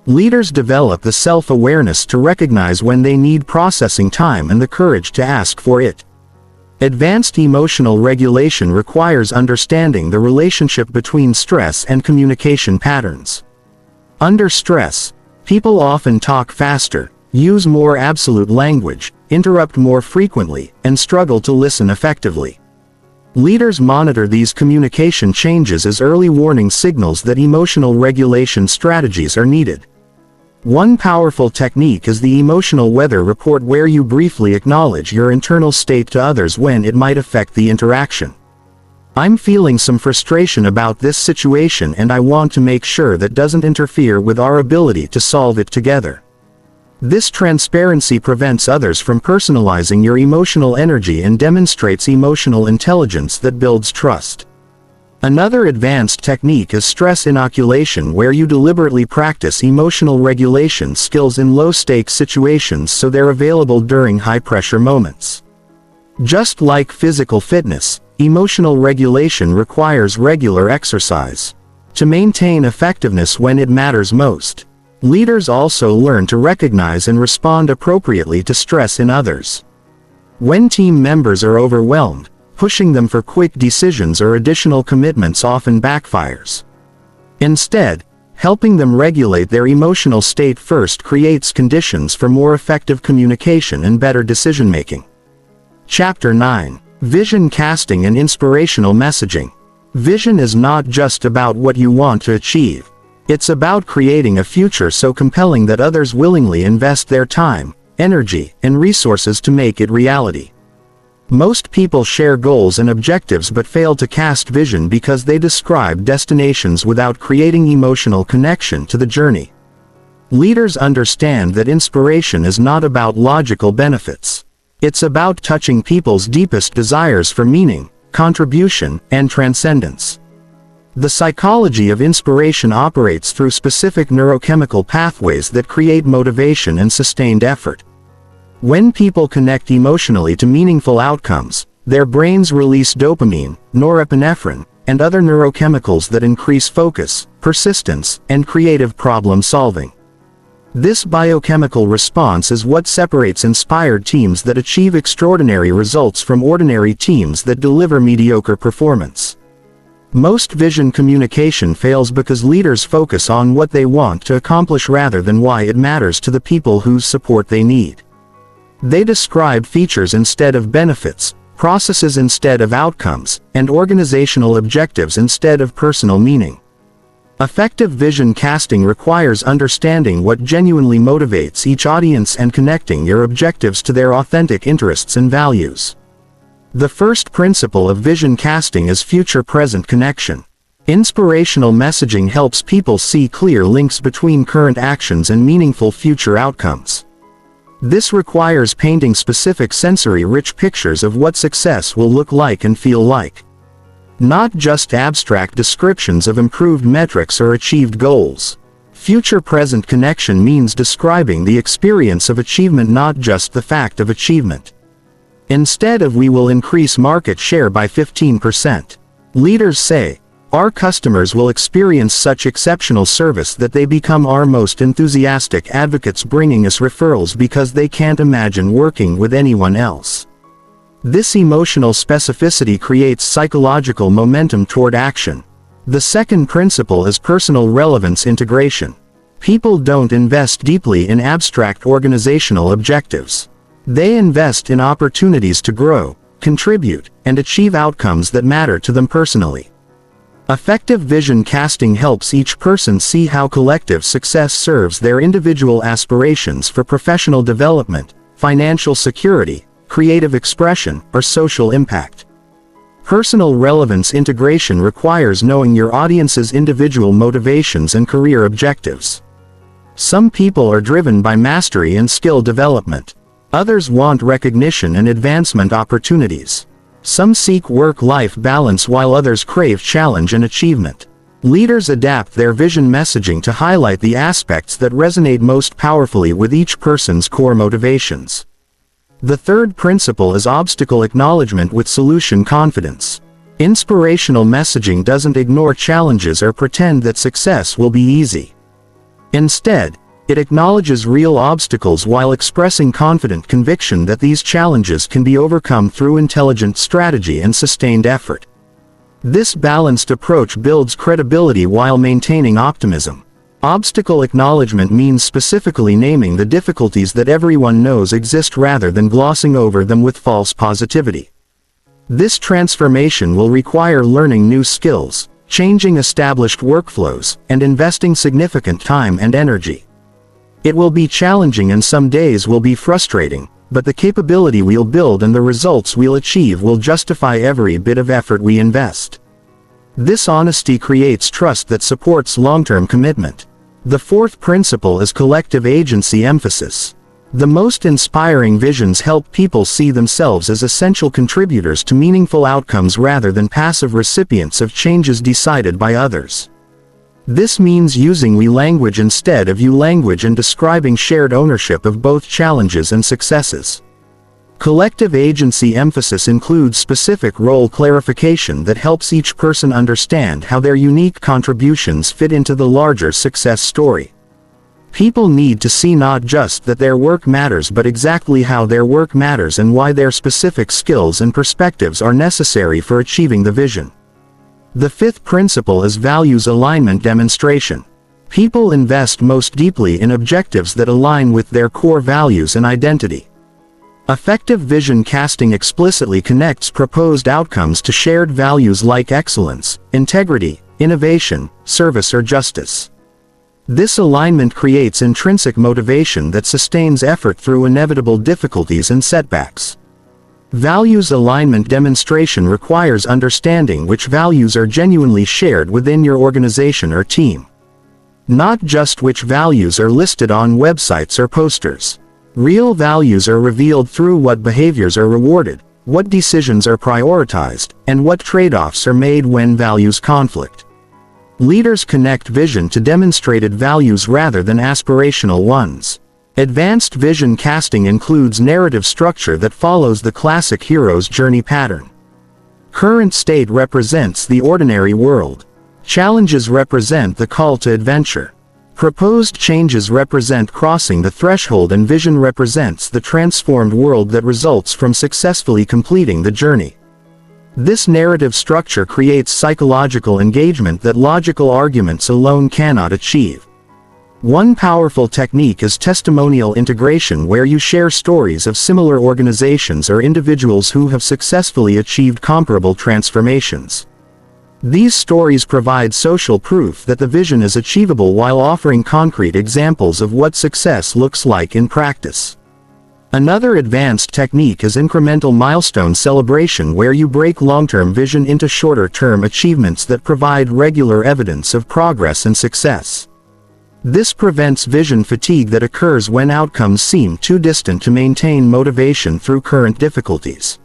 A: Leaders develop the self-awareness to recognize when they need processing time and the courage to ask for it. Advanced emotional regulation requires understanding the relationship between stress and communication patterns. Under stress, people often talk faster, use more absolute language, interrupt more frequently, and struggle to listen effectively. Leaders monitor these communication changes as early warning signals that emotional regulation strategies are needed. One powerful technique is the emotional weather report, where you briefly acknowledge your internal state to others when it might affect the interaction. I'm feeling some frustration about this situation and I want to make sure that doesn't interfere with our ability to solve it together. This transparency prevents others from personalizing your emotional energy and demonstrates emotional intelligence that builds trust. Another advanced technique is stress inoculation, where you deliberately practice emotional regulation skills in low-stakes situations so they're available during high-pressure moments. Just like physical fitness, emotional regulation requires regular exercise. To maintain effectiveness when it matters most, leaders also learn to recognize and respond appropriately to stress in others. When team members are overwhelmed, pushing them for quick decisions or additional commitments often backfires. Instead, helping them regulate their emotional state first creates conditions for more effective communication and better decision-making. Chapter 9. Vision Casting and Inspirational Messaging. Vision is not just about what you want to achieve. It's about creating a future so compelling that others willingly invest their time, energy, and resources to make it reality. Most people share goals and objectives but fail to cast vision because they describe destinations without creating emotional connection to the journey. Leaders understand that inspiration is not about logical benefits. It's about touching people's deepest desires for meaning, contribution, and transcendence. The psychology of inspiration operates through specific neurochemical pathways that create motivation and sustained effort. When people connect emotionally to meaningful outcomes, their brains release dopamine, norepinephrine, and other neurochemicals that increase focus, persistence, and creative problem-solving. This biochemical response is what separates inspired teams that achieve extraordinary results from ordinary teams that deliver mediocre performance. Most vision communication fails because leaders focus on what they want to accomplish rather than why it matters to the people whose support they need. They describe features instead of benefits, processes instead of outcomes, and organizational objectives instead of personal meaning. Effective vision casting requires understanding what genuinely motivates each audience and connecting your objectives to their authentic interests and values. The first principle of vision casting is future-present connection. Inspirational messaging helps people see clear links between current actions and meaningful future outcomes. This requires painting specific sensory-rich pictures of what success will look like and feel like. Not just abstract descriptions of improved metrics or achieved goals. Future-present connection means describing the experience of achievement, not just the fact of achievement. Instead of "we will increase market share by 15%. Leaders say, "Our customers will experience such exceptional service that they become our most enthusiastic advocates, bringing us referrals because they can't imagine working with anyone else." This emotional specificity creates psychological momentum toward action. The second principle is personal relevance integration. People don't invest deeply in abstract organizational objectives. They invest in opportunities to grow, contribute, and achieve outcomes that matter to them personally. Effective vision casting helps each person see how collective success serves their individual aspirations for professional development, financial security, creative expression, or social impact. Personal relevance integration requires knowing your audience's individual motivations and career objectives. Some people are driven by mastery and skill development. Others want recognition and advancement opportunities. Some seek work-life balance while others crave challenge and achievement. Leaders adapt their vision messaging to highlight the aspects that resonate most powerfully with each person's core motivations. The third principle is obstacle acknowledgement with solution confidence. Inspirational messaging doesn't ignore challenges or pretend that success will be easy. Instead, it acknowledges real obstacles while expressing confident conviction that these challenges can be overcome through intelligent strategy and sustained effort. This balanced approach builds credibility while maintaining optimism. Obstacle acknowledgement means specifically naming the difficulties that everyone knows exist rather than glossing over them with false positivity. This transformation will require learning new skills, changing established workflows, and investing significant time and energy. It will be challenging and some days will be frustrating, but the capability we'll build and the results we'll achieve will justify every bit of effort we invest. This honesty creates trust that supports long-term commitment. The fourth principle is collective agency emphasis. The most inspiring visions help people see themselves as essential contributors to meaningful outcomes rather than passive recipients of changes decided by others. This means using we language instead of you language and describing shared ownership of both challenges and successes. Collective agency emphasis includes specific role clarification that helps each person understand how their unique contributions fit into the larger success story. People need to see not just that their work matters but exactly how their work matters and why their specific skills and perspectives are necessary for achieving the vision. The fifth principle is values alignment demonstration. People invest most deeply in objectives that align with their core values and identity. Effective vision casting explicitly connects proposed outcomes to shared values like excellence, integrity, innovation, service or justice. This alignment creates intrinsic motivation that sustains effort through inevitable difficulties and setbacks. Values alignment demonstration requires understanding which values are genuinely shared within your organization or team. Not just which values are listed on websites or posters. Real values are revealed through what behaviors are rewarded, what decisions are prioritized, and what trade-offs are made when values conflict. Leaders connect vision to demonstrated values rather than aspirational ones. Advanced vision casting includes narrative structure that follows the classic hero's journey pattern. Current state represents the ordinary world. Challenges represent the call to adventure. Proposed changes represent crossing the threshold and vision represents the transformed world that results from successfully completing the journey. This narrative structure creates psychological engagement that logical arguments alone cannot achieve. One powerful technique is testimonial integration, where you share stories of similar organizations or individuals who have successfully achieved comparable transformations. These stories provide social proof that the vision is achievable while offering concrete examples of what success looks like in practice. Another advanced technique is incremental milestone celebration, where you break long-term vision into shorter-term achievements that provide regular evidence of progress and success. This prevents vision fatigue that occurs when outcomes seem too distant to maintain motivation through current difficulties.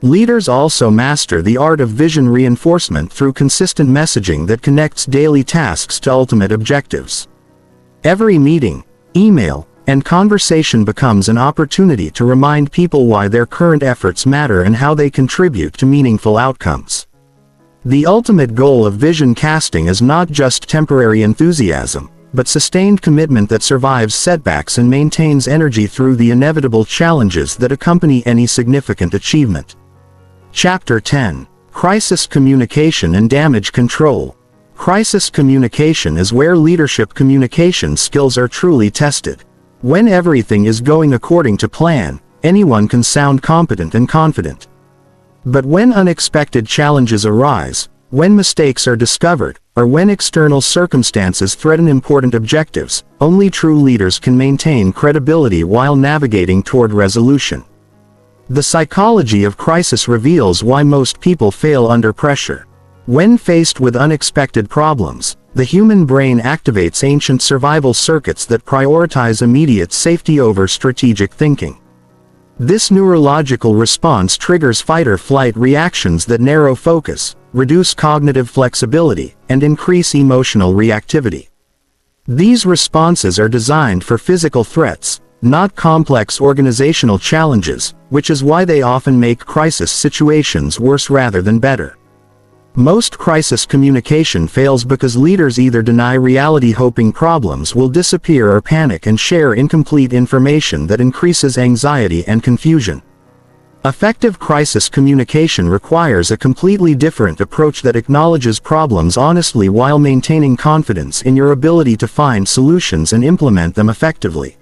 A: Leaders also master the art of vision reinforcement through consistent messaging that connects daily tasks to ultimate objectives. Every meeting, email, and conversation becomes an opportunity to remind people why their current efforts matter and how they contribute to meaningful outcomes. The ultimate goal of vision casting is not just temporary enthusiasm, but sustained commitment that survives setbacks and maintains energy through the inevitable challenges that accompany any significant achievement. Chapter 10: Crisis Communication and Damage Control. Crisis communication is where leadership communication skills are truly tested. When everything is going according to plan, anyone can sound competent and confident. But when unexpected challenges arise, when mistakes are discovered, or when external circumstances threaten important objectives, only true leaders can maintain credibility while navigating toward resolution. The psychology of crisis reveals why most people fail under pressure. When faced with unexpected problems, the human brain activates ancient survival circuits that prioritize immediate safety over strategic thinking. This neurological response triggers fight-or-flight reactions that narrow focus, reduce cognitive flexibility, and increase emotional reactivity. These responses are designed for physical threats, not complex organizational challenges, which is why they often make crisis situations worse rather than better. Most crisis communication fails because leaders either deny reality hoping problems will disappear or panic and share incomplete information that increases anxiety and confusion. Effective crisis communication requires a completely different approach that acknowledges problems honestly while maintaining confidence in your ability to find solutions and implement them effectively.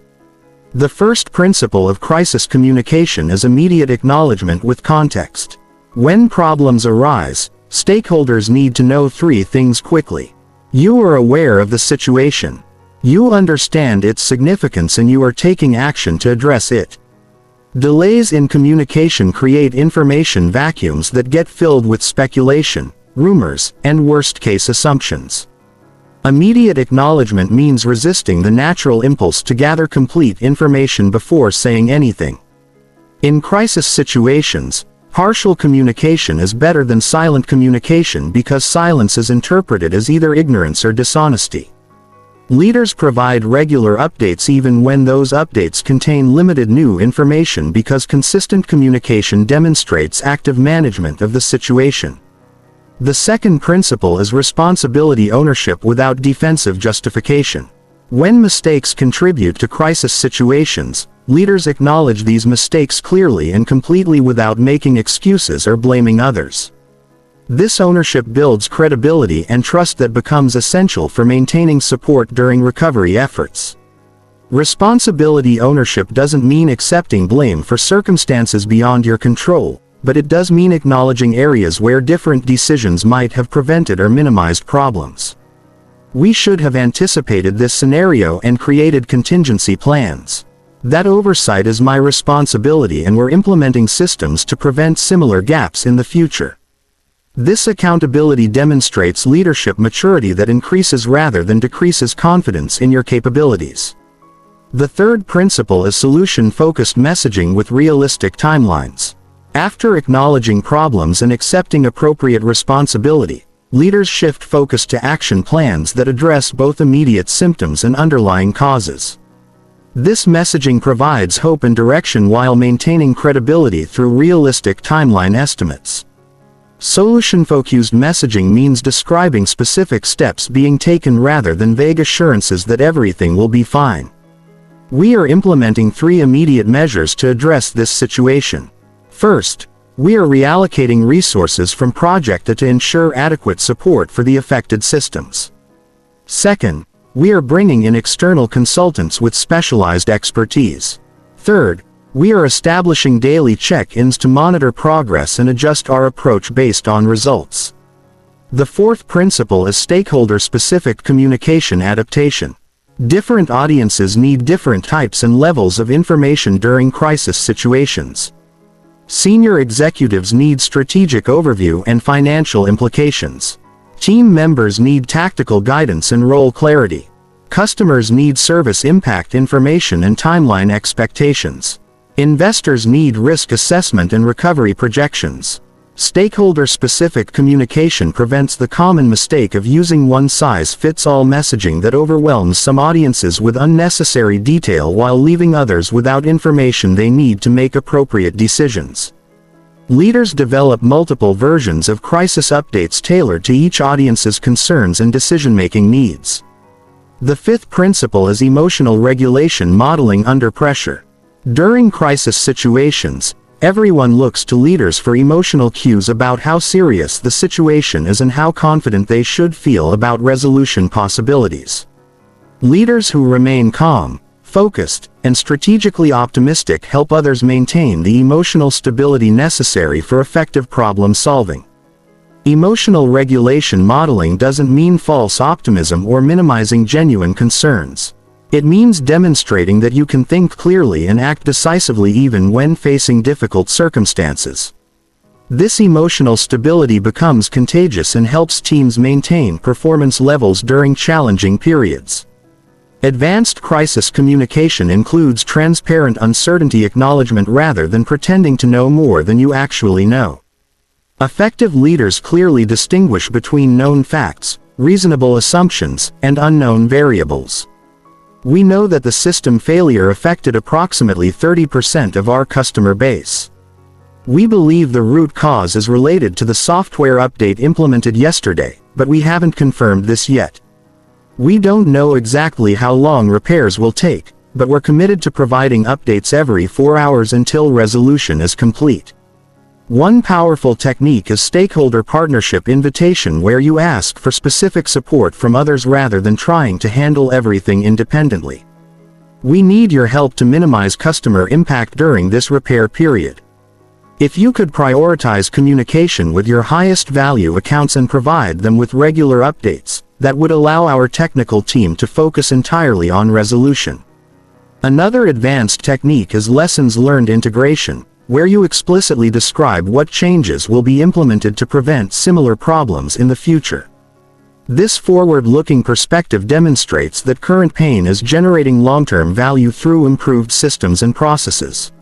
A: The first principle of crisis communication is immediate acknowledgement with context. When problems arise, stakeholders need to know three things quickly. You are aware of the situation. You understand its significance and you are taking action to address it. Delays in communication create information vacuums that get filled with speculation, rumors, and worst-case assumptions. Immediate acknowledgement means resisting the natural impulse to gather complete information before saying anything. In crisis situations, partial communication is better than silent communication because silence is interpreted as either ignorance or dishonesty. Leaders provide regular updates even when those updates contain limited new information because consistent communication demonstrates active management of the situation. The second principle is responsibility ownership without defensive justification. When mistakes contribute to crisis situations, leaders acknowledge these mistakes clearly and completely without making excuses or blaming others. This ownership builds credibility and trust that becomes essential for maintaining support during recovery efforts. Responsibility ownership doesn't mean accepting blame for circumstances beyond your control, but it does mean acknowledging areas where different decisions might have prevented or minimized problems. We should have anticipated this scenario and created contingency plans. That oversight is my responsibility and we're implementing systems to prevent similar gaps in the future. This accountability demonstrates leadership maturity that increases rather than decreases confidence in your capabilities. The third principle is solution-focused messaging with realistic timelines. After acknowledging problems and accepting appropriate responsibility, leaders shift focus to action plans that address both immediate symptoms and underlying causes. This messaging provides hope and direction while maintaining credibility through realistic timeline estimates. Solution-focused messaging means describing specific steps being taken rather than vague assurances that everything will be fine. We are implementing 3 immediate measures to address this situation. First, we are reallocating resources from Project A to ensure adequate support for the affected systems. Second, we are bringing in external consultants with specialized expertise. Third, we are establishing daily check-ins to monitor progress and adjust our approach based on results. The fourth principle is stakeholder-specific communication adaptation. Different audiences need different types and levels of information during crisis situations. Senior executives need strategic overview and financial implications. Team members need tactical guidance and role clarity. Customers need service impact information and timeline expectations. Investors need risk assessment and recovery projections. Stakeholder-specific communication prevents the common mistake of using one-size-fits-all messaging that overwhelms some audiences with unnecessary detail while leaving others without information they need to make appropriate decisions. Leaders develop multiple versions of crisis updates tailored to each audience's concerns and decision-making needs. The fifth principle is emotional regulation modeling under pressure. During crisis situations, everyone looks to leaders for emotional cues about how serious the situation is and how confident they should feel about resolution possibilities. Leaders who remain calm, focused, and strategically optimistic help others maintain the emotional stability necessary for effective problem solving. Emotional regulation modeling doesn't mean false optimism or minimizing genuine concerns. It means demonstrating that you can think clearly and act decisively even when facing difficult circumstances. This emotional stability becomes contagious and helps teams maintain performance levels during challenging periods. Advanced crisis communication includes transparent uncertainty acknowledgement rather than pretending to know more than you actually know. Effective leaders clearly distinguish between known facts, reasonable assumptions, and unknown variables. We know that the system failure affected approximately 30% of our customer base. We believe the root cause is related to the software update implemented yesterday, but we haven't confirmed this yet. We don't know exactly how long repairs will take, but we're committed to providing updates every 4 hours until resolution is complete. One powerful technique is stakeholder partnership invitation, where you ask for specific support from others rather than trying to handle everything independently. We need your help to minimize customer impact during this repair period. If you could prioritize communication with your highest value accounts and provide them with regular updates, that would allow our technical team to focus entirely on resolution. Another advanced technique is lessons learned integration, where you explicitly describe what changes will be implemented to prevent similar problems in the future. This forward-looking perspective demonstrates that current pain is generating long-term value through improved systems and processes.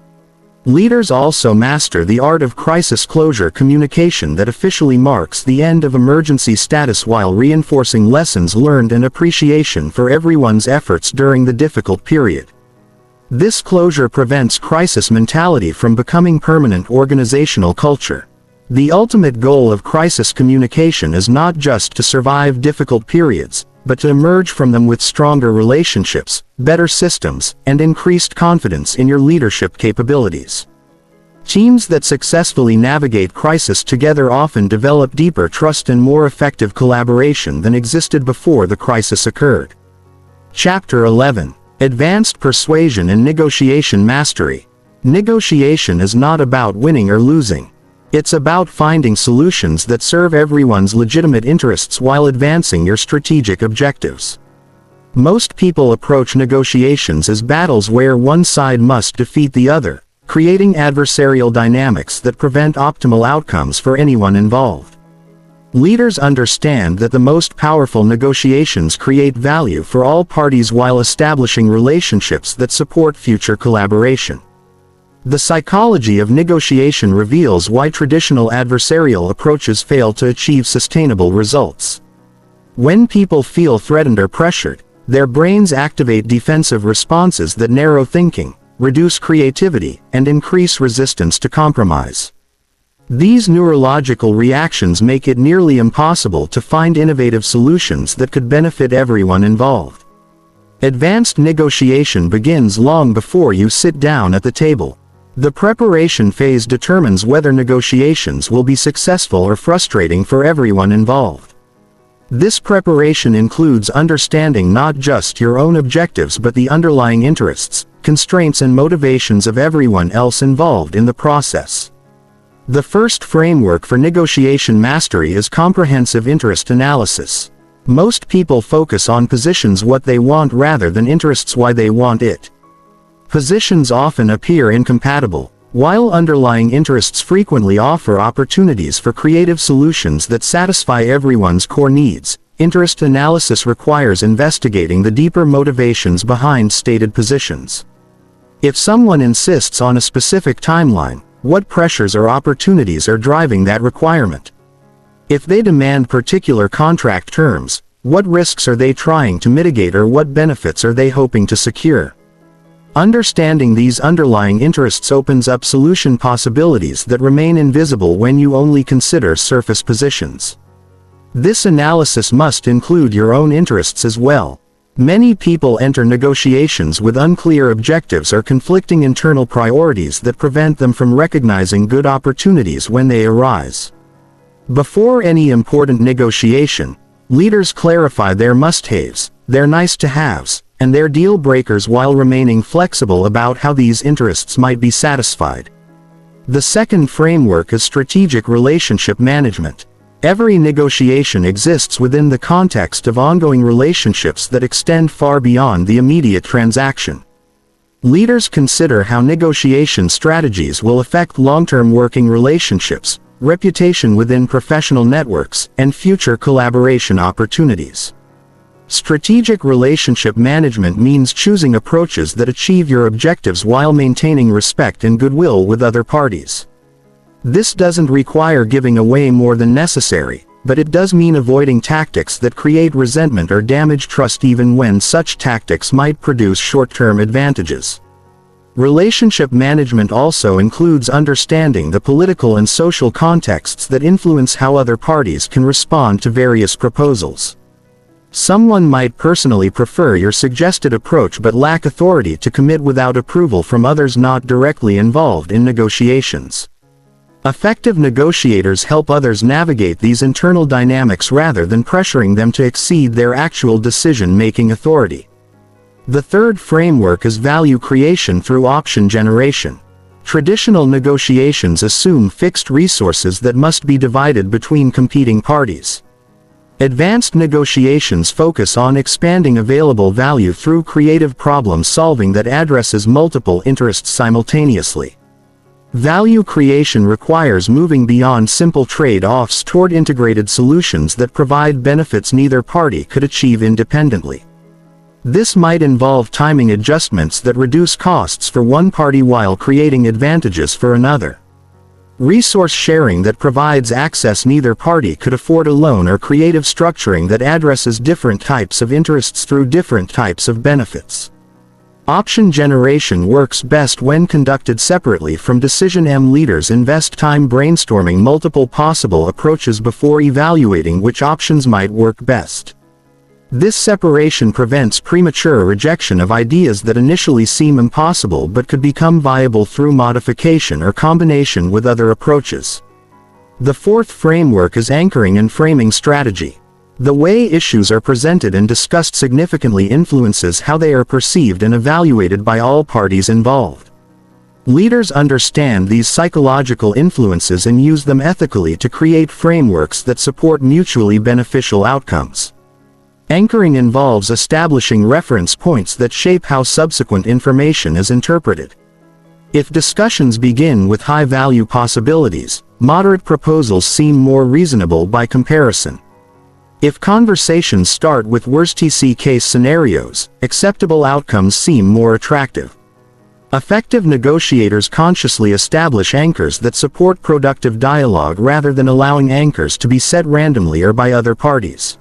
A: Leaders also master the art of crisis closure communication that officially marks the end of emergency status while reinforcing lessons learned and appreciation for everyone's efforts during the difficult period. This closure prevents crisis mentality from becoming permanent organizational culture. The ultimate goal of crisis communication is not just to survive difficult periods, but to emerge from them with stronger relationships, better systems, and increased confidence in your leadership capabilities. Teams that successfully navigate crisis together often develop deeper trust and more effective collaboration than existed before the crisis occurred. Chapter 11. Advanced Persuasion and Negotiation Mastery. Negotiation is not about winning or losing. It's about finding solutions that serve everyone's legitimate interests while advancing your strategic objectives. Most people approach negotiations as battles where one side must defeat the other, creating adversarial dynamics that prevent optimal outcomes for anyone involved. Leaders understand that the most powerful negotiations create value for all parties while establishing relationships that support future collaboration. The psychology of negotiation reveals why traditional adversarial approaches fail to achieve sustainable results. When people feel threatened or pressured, their brains activate defensive responses that narrow thinking, reduce creativity, and increase resistance to compromise. These neurological reactions make it nearly impossible to find innovative solutions that could benefit everyone involved. Advanced negotiation begins long before you sit down at the table. The preparation phase determines whether negotiations will be successful or frustrating for everyone involved. This preparation includes understanding not just your own objectives but the underlying interests, constraints, and motivations of everyone else involved in the process. The first framework for negotiation mastery is comprehensive interest analysis. Most people focus on positions what they want rather than interests why they want it. Positions often appear incompatible, while underlying interests frequently offer opportunities for creative solutions that satisfy everyone's core needs. Interest analysis requires investigating the deeper motivations behind stated positions. If someone insists on a specific timeline, what pressures or opportunities are driving that requirement? If they demand particular contract terms, what risks are they trying to mitigate or what benefits are they hoping to secure? Understanding these underlying interests opens up solution possibilities that remain invisible when you only consider surface positions. This analysis must include your own interests as well. Many people enter negotiations with unclear objectives or conflicting internal priorities that prevent them from recognizing good opportunities when they arise. Before any important negotiation, leaders clarify their must-haves, their nice-to-haves, and their deal breakers while remaining flexible about how these interests might be satisfied. The second framework is strategic relationship management. Every negotiation exists within the context of ongoing relationships that extend far beyond the immediate transaction. Leaders consider how negotiation strategies will affect long-term working relationships, reputation within professional networks, and future collaboration opportunities. Strategic relationship management means choosing approaches that achieve your objectives while maintaining respect and goodwill with other parties. This doesn't require giving away more than necessary, but it does mean avoiding tactics that create resentment or damage trust even when such tactics might produce short-term advantages. Relationship management also includes understanding the political and social contexts that influence how other parties can respond to various proposals. Someone might personally prefer your suggested approach but lack authority to commit without approval from others not directly involved in negotiations. Effective negotiators help others navigate these internal dynamics rather than pressuring them to exceed their actual decision-making authority. The third framework is value creation through option generation. Traditional negotiations assume fixed resources that must be divided between competing parties. Advanced negotiations focus on expanding available value through creative problem solving that addresses multiple interests simultaneously. Value creation requires moving beyond simple trade-offs toward integrated solutions that provide benefits neither party could achieve independently. This might involve timing adjustments that reduce costs for one party while creating advantages for another. Resource sharing that provides access neither party could afford alone, or creative structuring that addresses different types of interests through different types of benefits. Option generation works best when conducted separately from decision. Leaders invest time brainstorming multiple possible approaches before evaluating which options might work best. This separation prevents premature rejection of ideas that initially seem impossible but could become viable through modification or combination with other approaches. The fourth framework is anchoring and framing strategy. The way issues are presented and discussed significantly influences how they are perceived and evaluated by all parties involved. Leaders understand these psychological influences and use them ethically to create frameworks that support mutually beneficial outcomes. Anchoring involves establishing reference points that shape how subsequent information is interpreted. If discussions begin with high-value possibilities, moderate proposals seem more reasonable by comparison. If conversations start with worst-case scenarios, acceptable outcomes seem more attractive. Effective negotiators consciously establish anchors that support productive dialogue rather than allowing anchors to be set randomly or by other parties.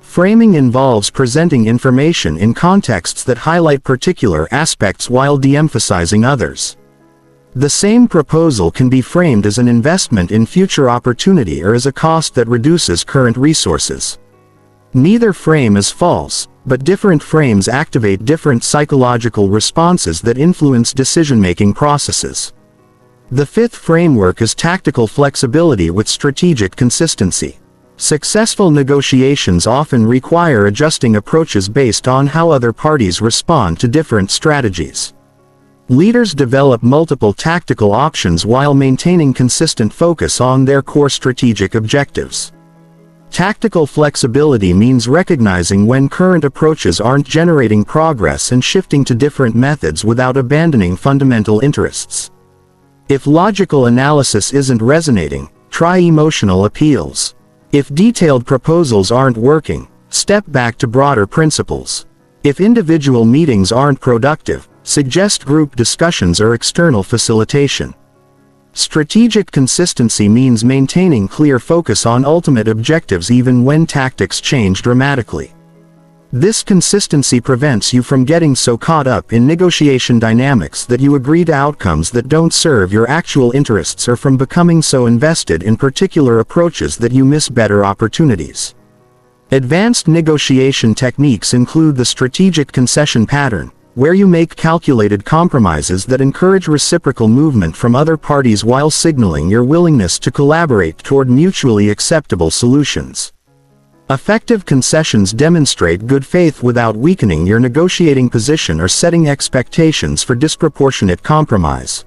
A: Framing involves presenting information in contexts that highlight particular aspects while de-emphasizing others. The same proposal can be framed as an investment in future opportunity or as a cost that reduces current resources. Neither frame is false, but different frames activate different psychological responses that influence decision-making processes. The fifth framework is tactical flexibility with strategic consistency. Successful negotiations often require adjusting approaches based on how other parties respond to different strategies. Leaders develop multiple tactical options while maintaining consistent focus on their core strategic objectives. Tactical flexibility means recognizing when current approaches aren't generating progress and shifting to different methods without abandoning fundamental interests. If logical analysis isn't resonating, try emotional appeals. If detailed proposals aren't working, step back to broader principles. If individual meetings aren't productive, suggest group discussions or external facilitation. Strategic consistency means maintaining clear focus on ultimate objectives even when tactics change dramatically. This consistency prevents you from getting so caught up in negotiation dynamics that you agree to outcomes that don't serve your actual interests, or from becoming so invested in particular approaches that you miss better opportunities. Advanced negotiation techniques include the strategic concession pattern, where you make calculated compromises that encourage reciprocal movement from other parties while signaling your willingness to collaborate toward mutually acceptable solutions. Effective concessions demonstrate good faith without weakening your negotiating position or setting expectations for disproportionate compromise.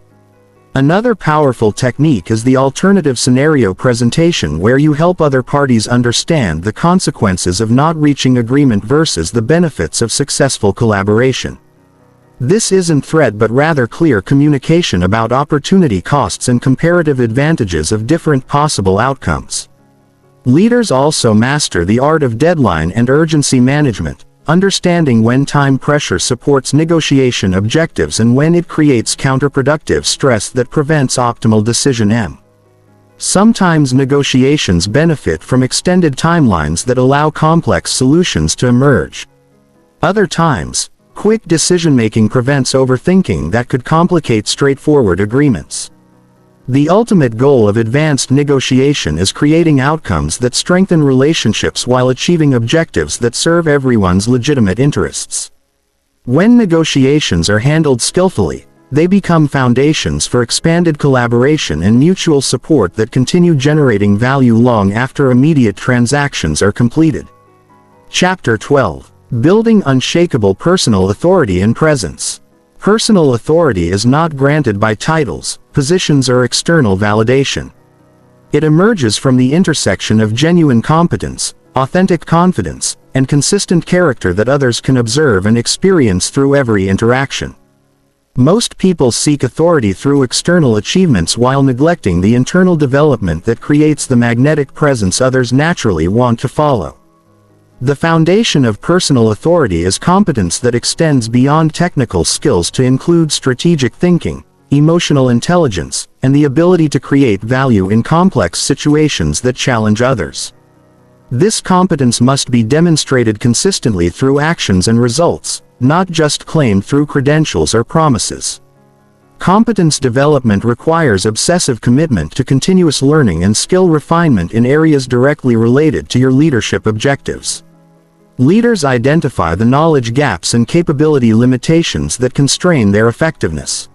A: Another powerful technique is the alternative scenario presentation, where you help other parties understand the consequences of not reaching agreement versus the benefits of successful collaboration. This isn't threat but rather clear communication about opportunity costs and comparative advantages of different possible outcomes. Leaders also master the art of deadline and urgency management, understanding when time pressure supports negotiation objectives and when it creates counterproductive stress that prevents optimal decision. Sometimes negotiations benefit from extended timelines that allow complex solutions to emerge. Other times, Quick decision-making prevents overthinking that could complicate straightforward agreements. The ultimate goal of advanced negotiation is creating outcomes that strengthen relationships while achieving objectives that serve everyone's legitimate interests. When negotiations are handled skillfully, they become foundations for expanded collaboration and mutual support that continue generating value long after immediate transactions are completed. Chapter 12. Building unshakable personal authority and presence. Personal authority is not granted by titles, positions, or external validation. It emerges from the intersection of genuine competence, authentic confidence, and consistent character that others can observe and experience through every interaction. Most people seek authority through external achievements while neglecting the internal development that creates the magnetic presence others naturally want to follow. The foundation of personal authority is competence that extends beyond technical skills to include strategic thinking, emotional intelligence, and the ability to create value in complex situations that challenge others. This competence must be demonstrated consistently through actions and results, not just claimed through credentials or promises. Competence development requires obsessive commitment to continuous learning and skill refinement in areas directly related to your leadership objectives. Leaders identify the knowledge gaps and capability limitations that constrain their effectiveness.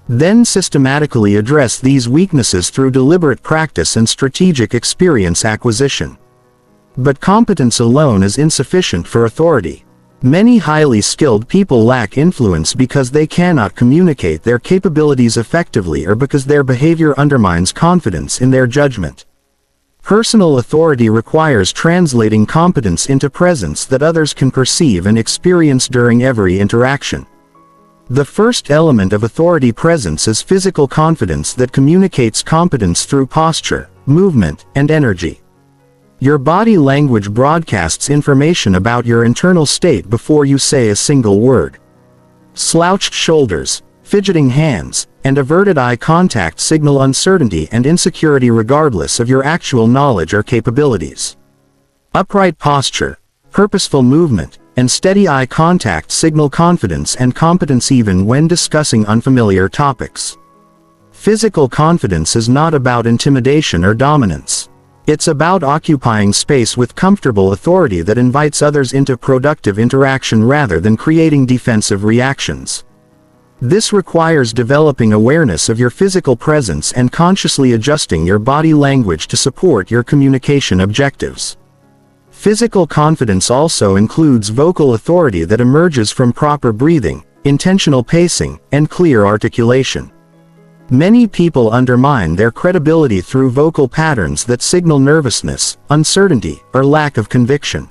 A: Then systematically address these weaknesses through deliberate practice and strategic experience acquisition. But competence alone is insufficient for authority. Many highly skilled people lack influence because they cannot communicate their capabilities effectively or because their behavior undermines confidence in their judgment. Personal authority requires translating competence into presence that others can perceive and experience during every interaction. The first element of authority presence is physical confidence that communicates competence through posture, movement, and energy. Your body language broadcasts information about your internal state before you say a single word. Slouched shoulders, fidgeting hands, and averted eye contact signal uncertainty and insecurity regardless of your actual knowledge or capabilities. Upright posture, purposeful movement, and steady eye contact signal confidence and competence even when discussing unfamiliar topics. Physical confidence is not about intimidation or dominance. It's about occupying space with comfortable authority that invites others into productive interaction rather than creating defensive reactions. This requires developing awareness of your physical presence and consciously adjusting your body language to support your communication objectives. Physical confidence also includes vocal authority that emerges from proper breathing, intentional pacing, and clear articulation. Many people undermine their credibility through vocal patterns that signal nervousness, uncertainty, or lack of conviction.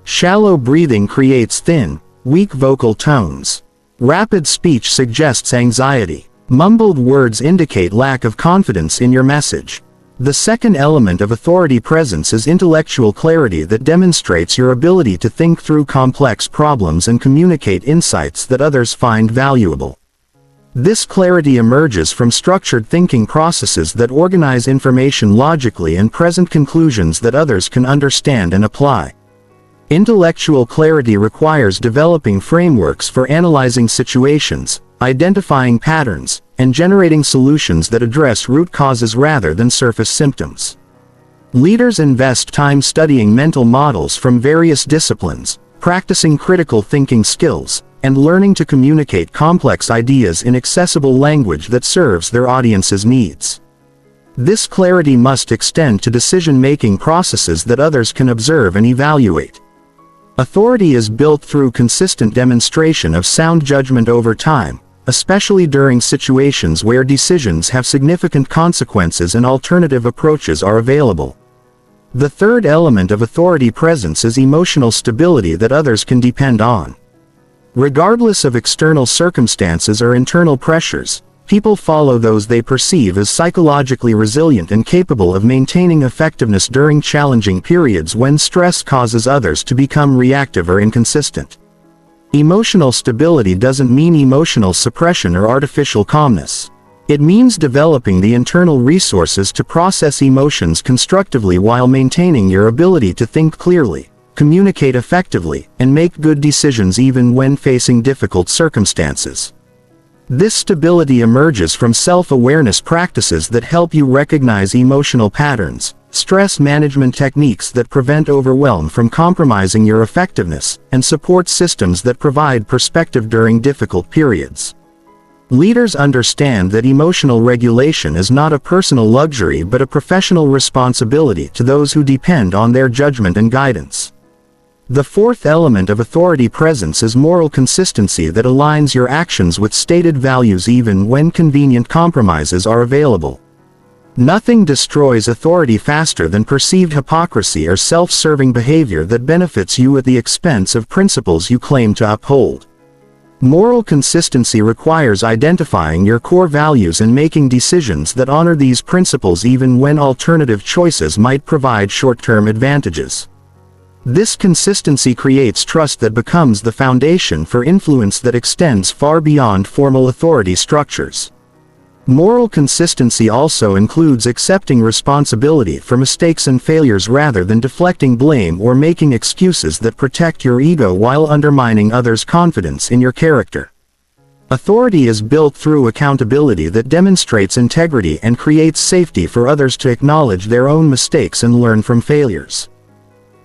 A: Shallow breathing creates thin, weak vocal tones. Rapid speech suggests anxiety. Mumbled words indicate lack of confidence in your message. The second element of authority presence is intellectual clarity that demonstrates your ability to think through complex problems and communicate insights that others find valuable. This clarity emerges from structured thinking processes that organize information logically and present conclusions that others can understand and apply. Intellectual clarity requires developing frameworks for analyzing situations, identifying patterns, and generating solutions that address root causes rather than surface symptoms. Leaders invest time studying mental models from various disciplines, practicing critical thinking skills, and learning to communicate complex ideas in accessible language that serves their audience's needs. This clarity must extend to decision-making processes that others can observe and evaluate. Authority is built through consistent demonstration of sound judgment over time, especially during situations where decisions have significant consequences and alternative approaches are available. The third element of authority presence is emotional stability that others can depend on. Regardless of external circumstances or internal pressures, people follow those they perceive as psychologically resilient and capable of maintaining effectiveness during challenging periods when stress causes others to become reactive or inconsistent. Emotional stability doesn't mean emotional suppression or artificial calmness. It means developing the internal resources to process emotions constructively while maintaining your ability to think clearly, communicate effectively, and make good decisions even when facing difficult circumstances. This stability emerges from self-awareness practices that help you recognize emotional patterns, stress management techniques that prevent overwhelm from compromising your effectiveness, and support systems that provide perspective during difficult periods. Leaders understand that emotional regulation is not a personal luxury but a professional responsibility to those who depend on their judgment and guidance. The fourth element of authority presence is moral consistency that aligns your actions with stated values even when convenient compromises are available. Nothing destroys authority faster than perceived hypocrisy or self-serving behavior that benefits you at the expense of principles you claim to uphold. Moral consistency requires identifying your core values and making decisions that honor these principles even when alternative choices might provide short-term advantages. This consistency creates trust that becomes the foundation for influence that extends far beyond formal authority structures. Moral consistency also includes accepting responsibility for mistakes and failures rather than deflecting blame or making excuses that protect your ego while undermining others' confidence in your character. Authority is built through accountability that demonstrates integrity and creates safety for others to acknowledge their own mistakes and learn from failures.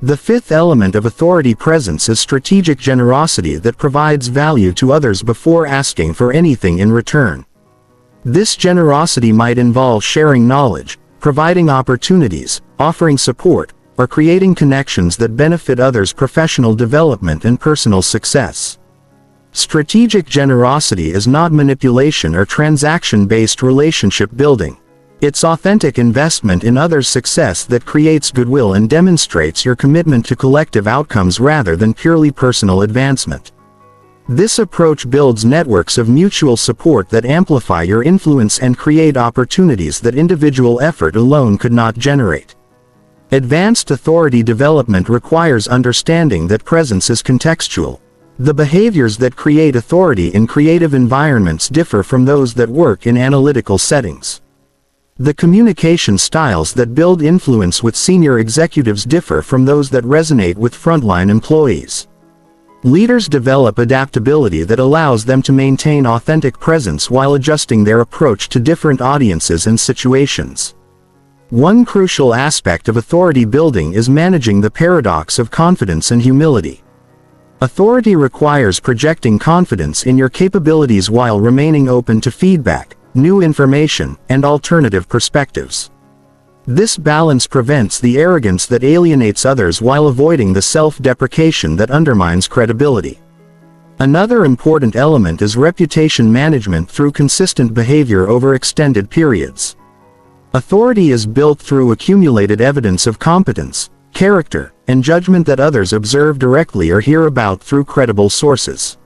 A: The fifth element of authority presence is strategic generosity that provides value to others before asking for anything in return. This generosity might involve sharing knowledge, providing opportunities, offering support, or creating connections that benefit others' professional development and personal success. Strategic generosity is not manipulation or transaction-based relationship building. It's authentic investment in others' success that creates goodwill and demonstrates your commitment to collective outcomes rather than purely personal advancement. This approach builds networks of mutual support that amplify your influence and create opportunities that individual effort alone could not generate. Advanced authority development requires understanding that presence is contextual. The behaviors that create authority in creative environments differ from those that work in analytical settings. The communication styles that build influence with senior executives differ from those that resonate with frontline employees. Leaders develop adaptability that allows them to maintain authentic presence while adjusting their approach to different audiences and situations. One crucial aspect of authority building is managing the paradox of confidence and humility. Authority requires projecting confidence in your capabilities while remaining open to feedback, new information, and alternative perspectives. This balance prevents the arrogance that alienates others while avoiding the self-deprecation that undermines credibility. Another important element is reputation management through consistent behavior over extended periods. Authority is built through accumulated evidence of competence, character, and judgment that others observe directly or hear about through credible sources.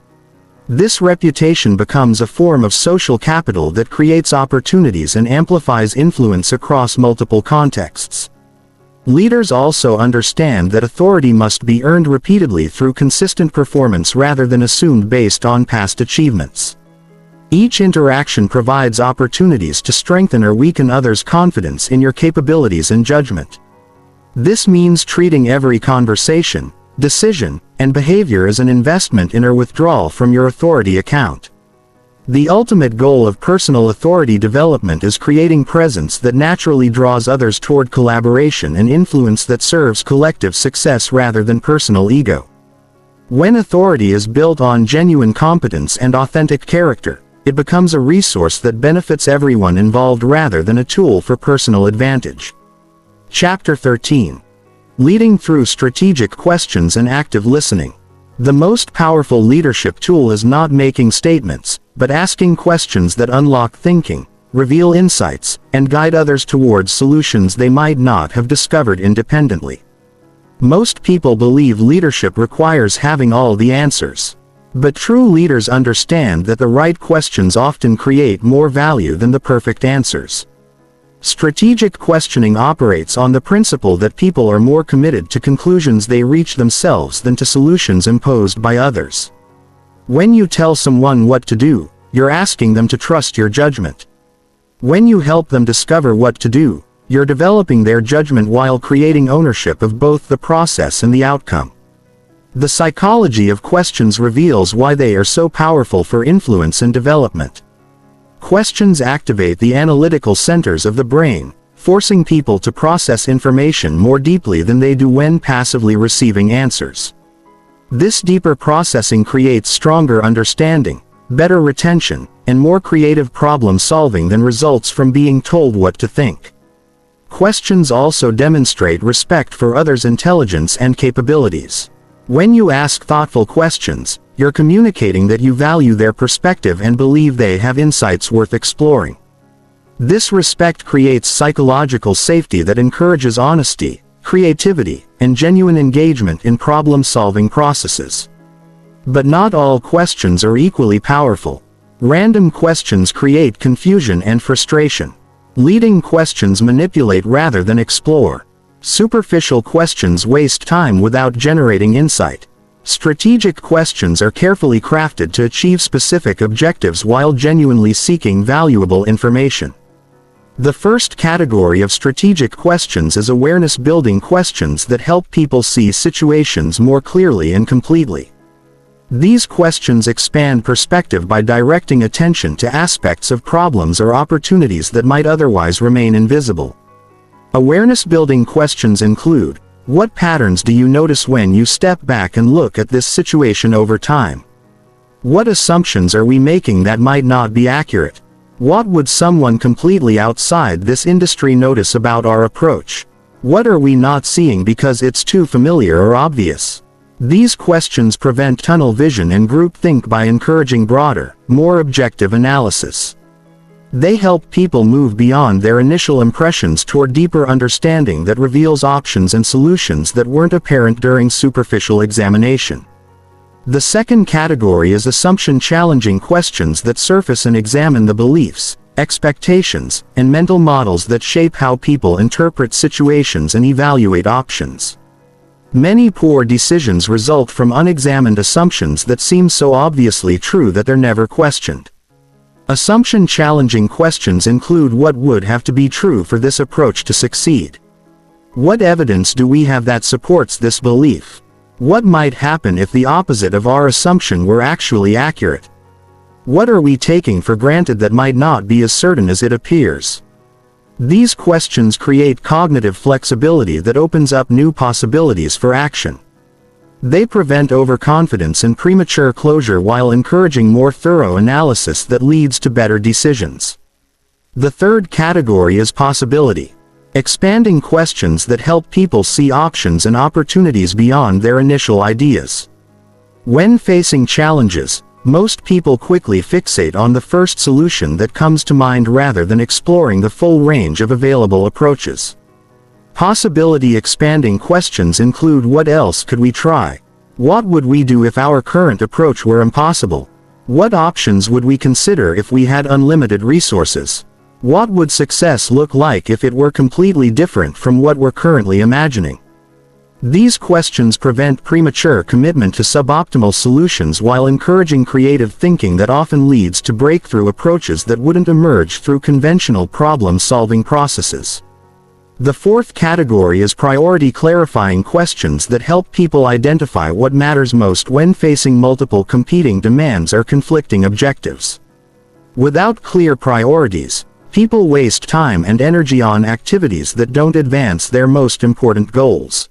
A: This reputation becomes a form of social capital that creates opportunities and amplifies influence across multiple contexts. Leaders also understand that authority must be earned repeatedly through consistent performance rather than assumed based on past achievements. Each interaction provides opportunities to strengthen or weaken others' confidence in your capabilities and judgment. This means treating every conversation, decision, and behavior as an investment in or withdrawal from your authority account. The ultimate goal of personal authority development is creating presence that naturally draws others toward collaboration and influence that serves collective success rather than personal ego. When authority is built on genuine competence and authentic character, it becomes a resource that benefits everyone involved rather than a tool for personal advantage. Chapter 13. Leading through strategic questions and active listening. The most powerful leadership tool is not making statements, but asking questions that unlock thinking, reveal insights, and guide others towards solutions they might not have discovered independently. Most people believe leadership requires having all the answers. But true leaders understand that the right questions often create more value than the perfect answers. Strategic questioning operates on the principle that people are more committed to conclusions they reach themselves than to solutions imposed by others. When you tell someone what to do, you're asking them to trust your judgment. When you help them discover what to do, you're developing their judgment while creating ownership of both the process and the outcome. The psychology of questions reveals why they are so powerful for influence and development. Questions activate the analytical centers of the brain, forcing people to process information more deeply than they do when passively receiving answers. This deeper processing creates stronger understanding, better retention, and more creative problem solving than results from being told what to think. Questions also demonstrate respect for others' intelligence and capabilities. When you ask thoughtful questions, you're communicating that you value their perspective and believe they have insights worth exploring. This respect creates psychological safety that encourages honesty, creativity, and genuine engagement in problem-solving processes. But not all questions are equally powerful. Random questions create confusion and frustration. Leading questions manipulate rather than explore. Superficial questions waste time without generating insight. Strategic questions are carefully crafted to achieve specific objectives while genuinely seeking valuable information. The first category of strategic questions is awareness-building questions that help people see situations more clearly and completely. These questions expand perspective by directing attention to aspects of problems or opportunities that might otherwise remain invisible. Awareness-building questions include: what patterns do you notice when you step back and look at this situation over time? What assumptions are we making that might not be accurate? What would someone completely outside this industry notice about our approach? What are we not seeing because it's too familiar or obvious? These questions prevent tunnel vision and groupthink by encouraging broader, more objective analysis. They help people move beyond their initial impressions toward deeper understanding that reveals options and solutions that weren't apparent during superficial examination. The second category is assumption-challenging questions that surface and examine the beliefs, expectations, and mental models that shape how people interpret situations and evaluate options. Many poor decisions result from unexamined assumptions that seem so obviously true that they're never questioned. Assumption-challenging questions include: what would have to be true for this approach to succeed? What evidence do we have that supports this belief? What might happen if the opposite of our assumption were actually accurate? What are we taking for granted that might not be as certain as it appears? These questions create cognitive flexibility that opens up new possibilities for action. They prevent overconfidence and premature closure while encouraging more thorough analysis that leads to better decisions. The third category is possibility. Expanding questions that help people see options and opportunities beyond their initial ideas. When facing challenges, most people quickly fixate on the first solution that comes to mind rather than exploring the full range of available approaches. Possibility-expanding questions include: what else could we try? What would we do if our current approach were impossible? What options would we consider if we had unlimited resources? What would success look like if it were completely different from what we're currently imagining? These questions prevent premature commitment to suboptimal solutions while encouraging creative thinking that often leads to breakthrough approaches that wouldn't emerge through conventional problem-solving processes. The fourth category is priority-clarifying questions that help people identify what matters most when facing multiple competing demands or conflicting objectives. Without clear priorities, people waste time and energy on activities that don't advance their most important goals.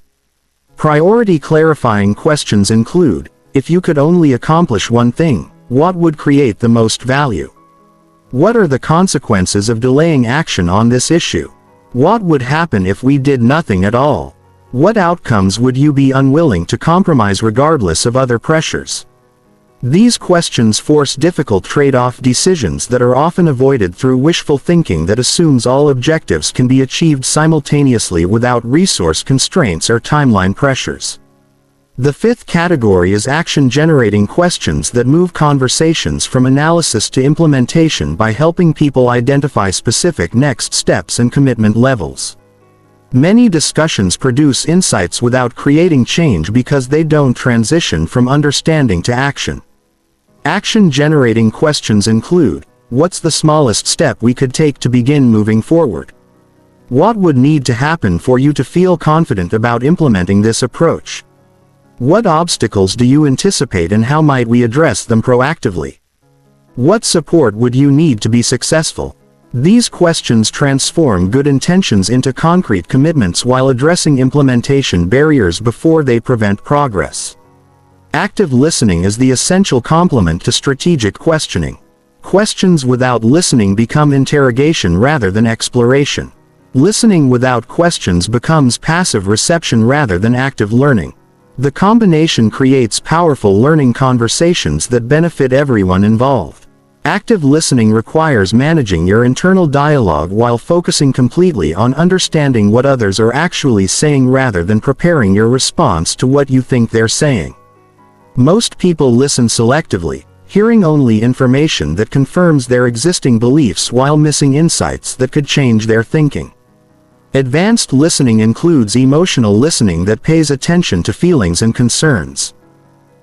A: Priority-clarifying questions include: if you could only accomplish one thing, what would create the most value? What are the consequences of delaying action on this issue? What would happen if we did nothing at all? What outcomes would you be unwilling to compromise regardless of other pressures? These questions force difficult trade-off decisions that are often avoided through wishful thinking that assumes all objectives can be achieved simultaneously without resource constraints or timeline pressures. The fifth category is action-generating questions that move conversations from analysis to implementation by helping people identify specific next steps and commitment levels. Many discussions produce insights without creating change because they don't transition from understanding to action. Action-generating questions include: what's the smallest step we could take to begin moving forward? What would need to happen for you to feel confident about implementing this approach? What obstacles do you anticipate and how might we address them proactively? What support would you need to be successful? These questions transform good intentions into concrete commitments while addressing implementation barriers before they prevent progress. Active listening is the essential complement to strategic questioning. Questions without listening become interrogation rather than exploration. Listening without questions becomes passive reception rather than active learning. The combination creates powerful learning conversations that benefit everyone involved. Active listening requires managing your internal dialogue while focusing completely on understanding what others are actually saying rather than preparing your response to what you think they're saying. Most people listen selectively, hearing only information that confirms their existing beliefs while missing insights that could change their thinking. Advanced listening includes emotional listening that pays attention to feelings and concerns.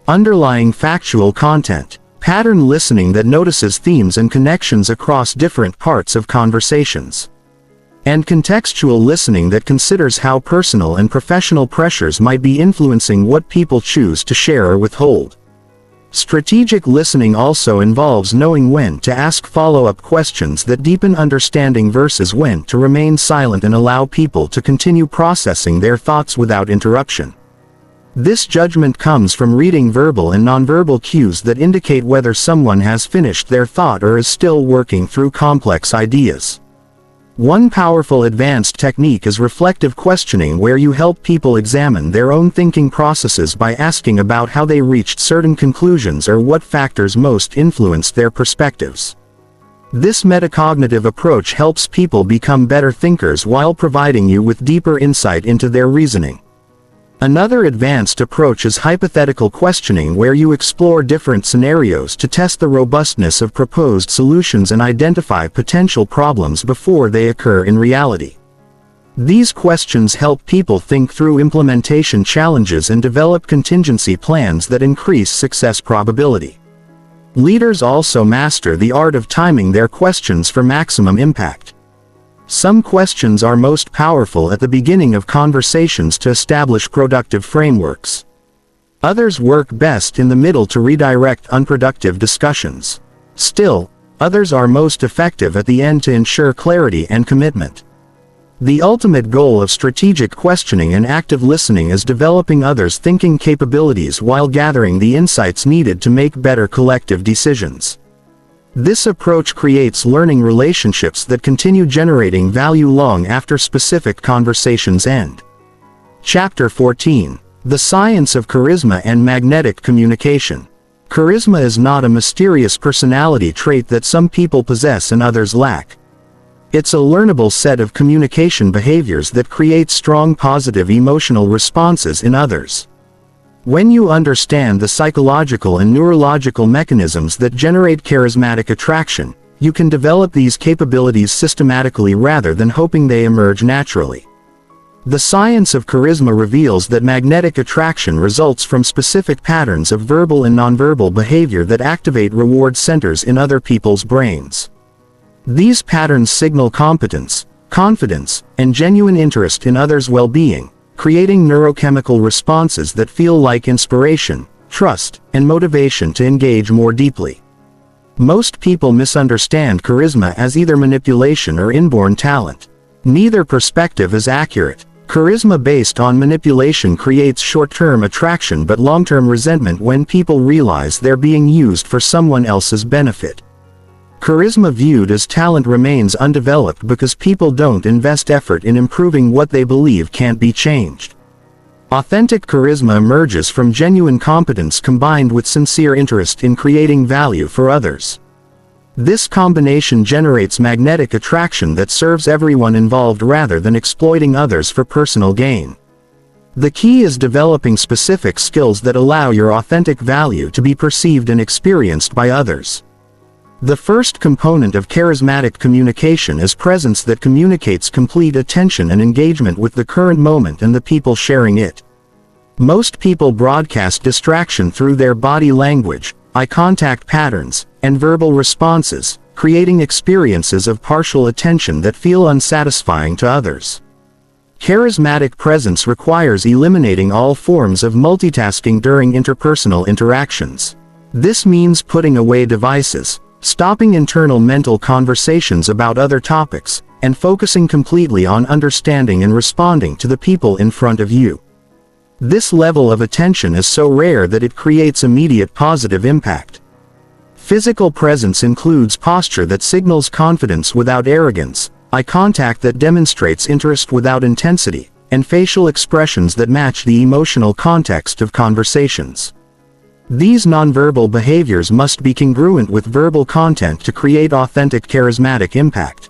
A: Underlying factual content. Pattern listening that notices themes and connections across different parts of conversations. And contextual listening that considers how personal and professional pressures might be influencing what people choose to share or withhold. Strategic listening also involves knowing when to ask follow-up questions that deepen understanding versus when to remain silent and allow people to continue processing their thoughts without interruption. This judgment comes from reading verbal and nonverbal cues that indicate whether someone has finished their thought or is still working through complex ideas. One powerful advanced technique is reflective questioning, where you help people examine their own thinking processes by asking about how they reached certain conclusions or what factors most influenced their perspectives. This metacognitive approach helps people become better thinkers while providing you with deeper insight into their reasoning. Another advanced approach is hypothetical questioning, where you explore different scenarios to test the robustness of proposed solutions and identify potential problems before they occur in reality. These questions help people think through implementation challenges and develop contingency plans that increase success probability. Leaders also master the art of timing their questions for maximum impact. Some questions are most powerful at the beginning of conversations to establish productive frameworks. Others work best in the middle to redirect unproductive discussions. Still, others are most effective at the end to ensure clarity and commitment. The ultimate goal of strategic questioning and active listening is developing others' thinking capabilities while gathering the insights needed to make better collective decisions. This approach creates learning relationships that continue generating value long after specific conversations end. Chapter 14. The Science of Charisma and Magnetic Communication. Charisma is not a mysterious personality trait that some people possess and others lack. It's a learnable set of communication behaviors that create strong positive emotional responses in others. When you understand the psychological and neurological mechanisms that generate charismatic attraction, you can develop these capabilities systematically rather than hoping they emerge naturally. The science of charisma reveals that magnetic attraction results from specific patterns of verbal and nonverbal behavior that activate reward centers in other people's brains. These patterns signal competence, confidence, and genuine interest in others' well-being, creating neurochemical responses that feel like inspiration, trust, and motivation to engage more deeply. Most people misunderstand charisma as either manipulation or inborn talent. Neither perspective is accurate. Charisma based on manipulation creates short-term attraction but long-term resentment when people realize they're being used for someone else's benefit. Charisma viewed as talent remains undeveloped because people don't invest effort in improving what they believe can't be changed. Authentic charisma emerges from genuine competence combined with sincere interest in creating value for others. This combination generates magnetic attraction that serves everyone involved rather than exploiting others for personal gain. The key is developing specific skills that allow your authentic value to be perceived and experienced by others. The first component of charismatic communication is presence that communicates complete attention and engagement with the current moment and the people sharing it. Most people broadcast distraction through their body language, eye contact patterns, and verbal responses, creating experiences of partial attention that feel unsatisfying to others. Charismatic presence requires eliminating all forms of multitasking during interpersonal interactions. This means putting away devices, stopping internal mental conversations about other topics, and focusing completely on understanding and responding to the people in front of you. This level of attention is so rare that it creates immediate positive impact. Physical presence includes posture that signals confidence without arrogance, eye contact that demonstrates interest without intensity, and facial expressions that match the emotional context of conversations. These nonverbal behaviors must be congruent with verbal content to create authentic charismatic impact.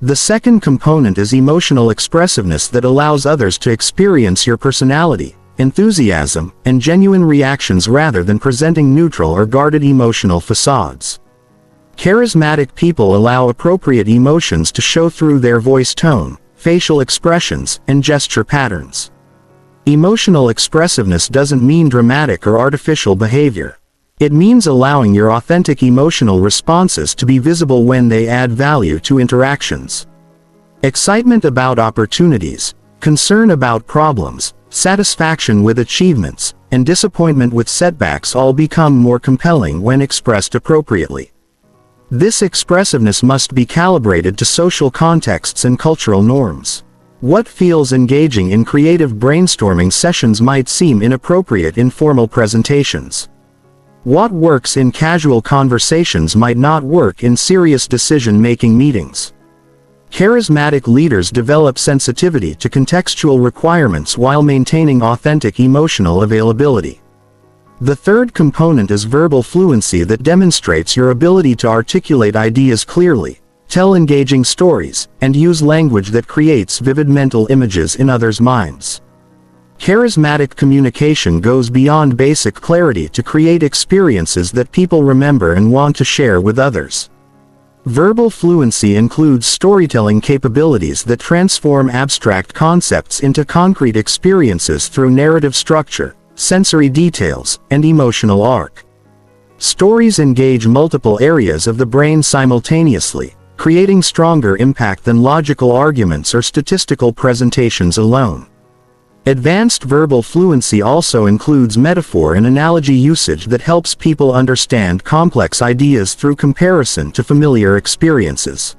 A: The second component is emotional expressiveness that allows others to experience your personality, enthusiasm, and genuine reactions rather than presenting neutral or guarded emotional facades. Charismatic people allow appropriate emotions to show through their voice tone, facial expressions, and gesture patterns. Emotional expressiveness doesn't mean dramatic or artificial behavior. It means allowing your authentic emotional responses to be visible when they add value to interactions. Excitement about opportunities, concern about problems, satisfaction with achievements, and disappointment with setbacks all become more compelling when expressed appropriately. This expressiveness must be calibrated to social contexts and cultural norms. What feels engaging in creative brainstorming sessions might seem inappropriate in formal presentations. What works in casual conversations might not work in serious decision-making meetings. Charismatic leaders develop sensitivity to contextual requirements while maintaining authentic emotional availability. The third component is verbal fluency that demonstrates your ability to articulate ideas clearly, tell engaging stories, and use language that creates vivid mental images in others' minds. Charismatic communication goes beyond basic clarity to create experiences that people remember and want to share with others. Verbal fluency includes storytelling capabilities that transform abstract concepts into concrete experiences through narrative structure, sensory details, and emotional arc. Stories engage multiple areas of the brain simultaneously, creating stronger impact than logical arguments or statistical presentations alone. Advanced verbal fluency also includes metaphor and analogy usage that helps people understand complex ideas through comparison to familiar experiences.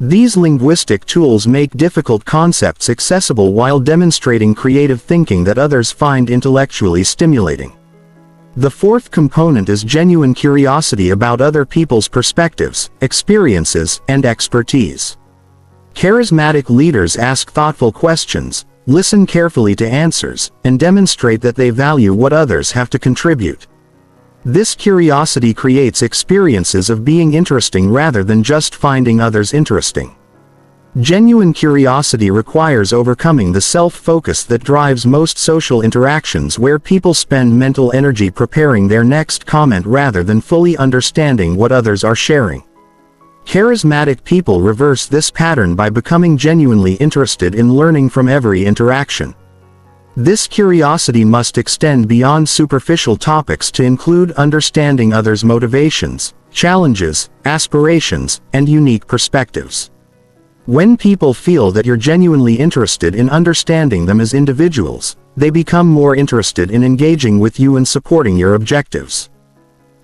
A: These linguistic tools make difficult concepts accessible while demonstrating creative thinking that others find intellectually stimulating. The fourth component is genuine curiosity about other people's perspectives, experiences, and expertise. Charismatic leaders ask thoughtful questions, listen carefully to answers, and demonstrate that they value what others have to contribute. This curiosity creates experiences of being interesting rather than just finding others interesting. Genuine curiosity requires overcoming the self-focus that drives most social interactions where people spend mental energy preparing their next comment rather than fully understanding what others are sharing. Charismatic people reverse this pattern by becoming genuinely interested in learning from every interaction. This curiosity must extend beyond superficial topics to include understanding others' motivations, challenges, aspirations, and unique perspectives. When people feel that you're genuinely interested in understanding them as individuals, they become more interested in engaging with you and supporting your objectives.